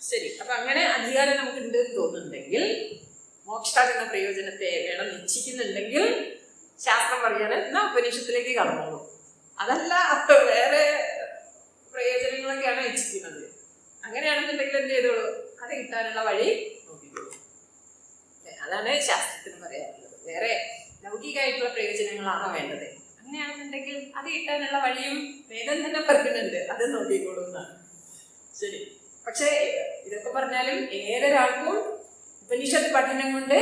ശരി, അപ്പൊ അങ്ങനെ അധികാരം നമുക്ക് ഉണ്ട് എന്ന് തോന്നുന്നുണ്ടെങ്കിൽ, മോക്ഷാകുന്ന പ്രയോജനത്തെ വേണം നിശ്ചയിക്കുന്നുണ്ടെങ്കിൽ ശാസ്ത്രം പറയാണ് എന്നാ ഉപനിഷത്തിലേക്ക് കടന്നോളൂ. അതല്ല വേറെ പ്രയോജനങ്ങളൊക്കെയാണ് ഇച്ഛിക്കുന്നത്. അങ്ങനെയാണെന്നുണ്ടെങ്കിൽ എന്ത് ചെയ്തോളൂ, അത് കിട്ടാനുള്ള വഴി നോക്കിക്കോളൂ. അതാണ് ശാസ്ത്രത്തിന് പറയാറുള്ളത്. വേറെ ലൗകികമായിട്ടുള്ള പ്രയോജനങ്ങളാണോ വേണ്ടത്? അങ്ങനെയാണെന്നുണ്ടെങ്കിൽ അത് കിട്ടാനുള്ള വഴിയും വേഗം തന്നെ പറയുന്നുണ്ട്, അത് നോക്കിക്കോളൂ എന്നാണ്. ശരി, പക്ഷെ ഇതൊക്കെ പറഞ്ഞാലും ഏതൊരാൾക്കും ഉപനിഷത്ത് പഠനം കൊണ്ട്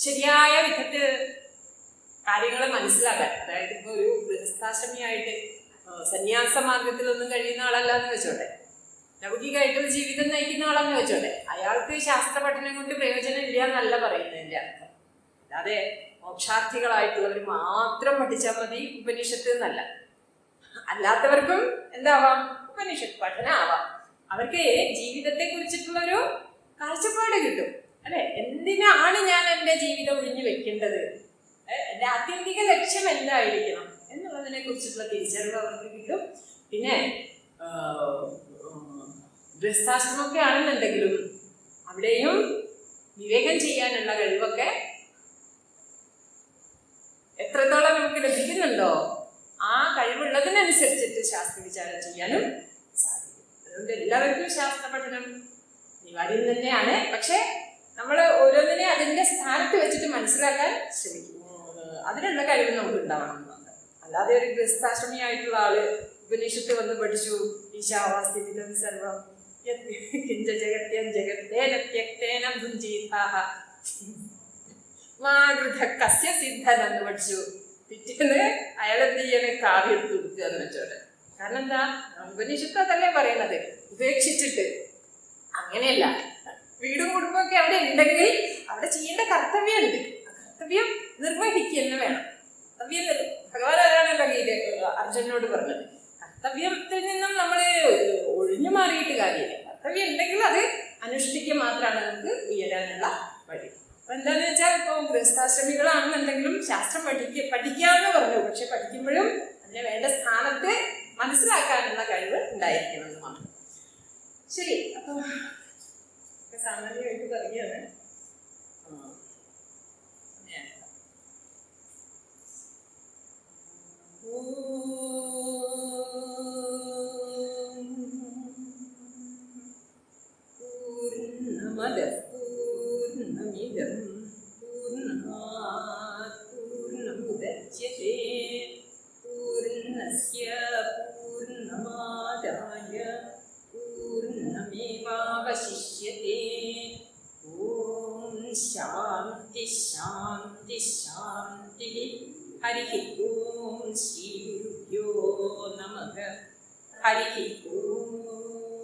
ശരിയായ വിധത്തിൽ കാര്യങ്ങളെ മനസ്സിലാക്കാൻ, അതായത് ഇപ്പൊ ഒരു ഗൃഹസ്ഥാശ്രമിയായിട്ട് സന്യാസ മാർഗത്തിലൊന്നും കഴിയുന്ന ആളല്ല എന്ന് വെച്ചോട്ടെ, ലൗകികമായിട്ടൊരു ജീവിതം നയിക്കുന്ന ആളെന്ന് വെച്ചോട്ടെ, അയാൾക്ക് ശാസ്ത്ര പഠനം കൊണ്ട് പ്രയോജനം ഇല്ല എന്നല്ല പറയുന്നതിന്റെ അർത്ഥം. അല്ലാതെ മോക്ഷാർത്ഥികളായിട്ടുള്ളവർ മാത്രം പഠിച്ചാൽ മതി ഉപനിഷത്ത് എന്നല്ല. അല്ലാത്തവർക്കും എന്താവാം, ഉപനിഷത്ത് പഠനം ആവാം. അവർക്ക് ജീവിതത്തെ കുറിച്ചിട്ടുള്ളൊരു കാഴ്ചപ്പാട് കിട്ടും. അല്ലെ, എന്തിനാണ് ഞാൻ എൻ്റെ ജീവിതം ഒഴിഞ്ഞു വെക്കേണ്ടത്, എൻ്റെ ആത്യന്തിക ലക്ഷ്യം എന്തായിരിക്കണം എന്നുള്ളതിനെ കുറിച്ചിട്ടുള്ള തിരിച്ചറിവ് അവർക്ക് കിട്ടും. പിന്നെ ഗൃഹസ്ഥാശ്രമമൊക്കെ ആണെന്നുണ്ടെങ്കിലും അവിടെയും വിവേകം ചെയ്യാനുള്ള കഴിവൊക്കെ എത്രത്തോളം നമുക്ക് ലഭിക്കുന്നുണ്ടോ ആ കഴിവുള്ളതിനനുസരിച്ചിട്ട് ശാസ്ത്ര വിചാരം ചെയ്യാനും സാധിക്കും. അതുകൊണ്ട് എല്ലാവർക്കും ശാസ്ത്ര പഠനം അനിവാര്യം തന്നെയാണ്. പക്ഷെ നമ്മൾ ഓരോന്നിനെ അതിന്റെ സ്ഥാനത്ത് വെച്ചിട്ട് മനസ്സിലാക്കാൻ ശ്രമിക്കും. അതിനുള്ള കഴിവ് നമുക്ക് ഉണ്ടാവണം. അല്ലാതെ ഒരു ഗൃഹസ്ഥാശ്രമിയായിട്ടുള്ള ആള് ഉപനിഷത്ത് വന്ന് പഠിച്ചു, ഈശാവാസ്യമിതം സർവം കിഞ്ച ജഗത്യം ജഗത്തേന ത്യക്തേന ഭുഞ്ജീതാഹ മാഗൃധ കസ്യ സിദ്ധൻ എന്ന് പഠിച്ചു, പിറ്റേന്ന് അയാളെന്ത് ചെയ്യണേ കാവ്യം എടുത്ത് കൊടുക്കുക എന്ന് വെച്ചോട്ടെ. കാരണം എന്താ, ഉപനിഷത്ത് അതല്ലേ പറയണത്, ഉപേക്ഷിച്ചിട്ട്. അങ്ങനെയല്ല, വീടും കുടുംബമൊക്കെ അവിടെ ഉണ്ടെങ്കിൽ അവിടെ ചെയ്യേണ്ട കർത്തവ്യമുണ്ട്. കർത്തവ്യം നിർവഹിക്കുക തന്നെ വേണം. കർത്തവ്യം ഭഗവാൻ ആരാണല്ലോ അർജുനനോട് പറഞ്ഞത്. കർത്തവ്യത്തിൽ നിന്നും നമ്മൾ ഒഴിഞ്ഞു മാറിയിട്ട് കാര്യമില്ല. കർത്തവ്യം ഉണ്ടെങ്കിൽ അത് അനുഷ്ഠിക്കുക മാത്രമാണ് നമുക്ക് ഉയരാനുള്ള വഴി. അപ്പൊ എന്താന്ന് വെച്ചാൽ, ഇപ്പൊ ഗൃഹസ്ഥാശ്രമികളാണെന്നുണ്ടെങ്കിലും ശാസ്ത്രം പഠിക്കാന്ന് പറഞ്ഞു. പക്ഷെ പഠിക്കുമ്പോഴും അതിനെ വേണ്ട സ്ഥാനത്ത് മനസ്സിലാക്കാനുള്ള കഴിവ് ഉണ്ടായിരിക്കണം എന്ന് മാത്രം. ശരി, അപ്പൊ സാമാന്യമായിട്ട് പറയുകയാണ്. പൂർണ്ണമിദം പൂർണ്ണാത് പൂർണ്ണമുദച്യതേ പൂർണ്ണസ്യ പൂർണ്ണമാദായ പൂർണ്ണമേവാവശിഷ്യതേ. ഓം ശാന്തി ശാന്തി ശാന്തി. ഹരി ഓം ശ്രീ ഗുരുഭ്യോ നമഃ. ഹരി ഓം.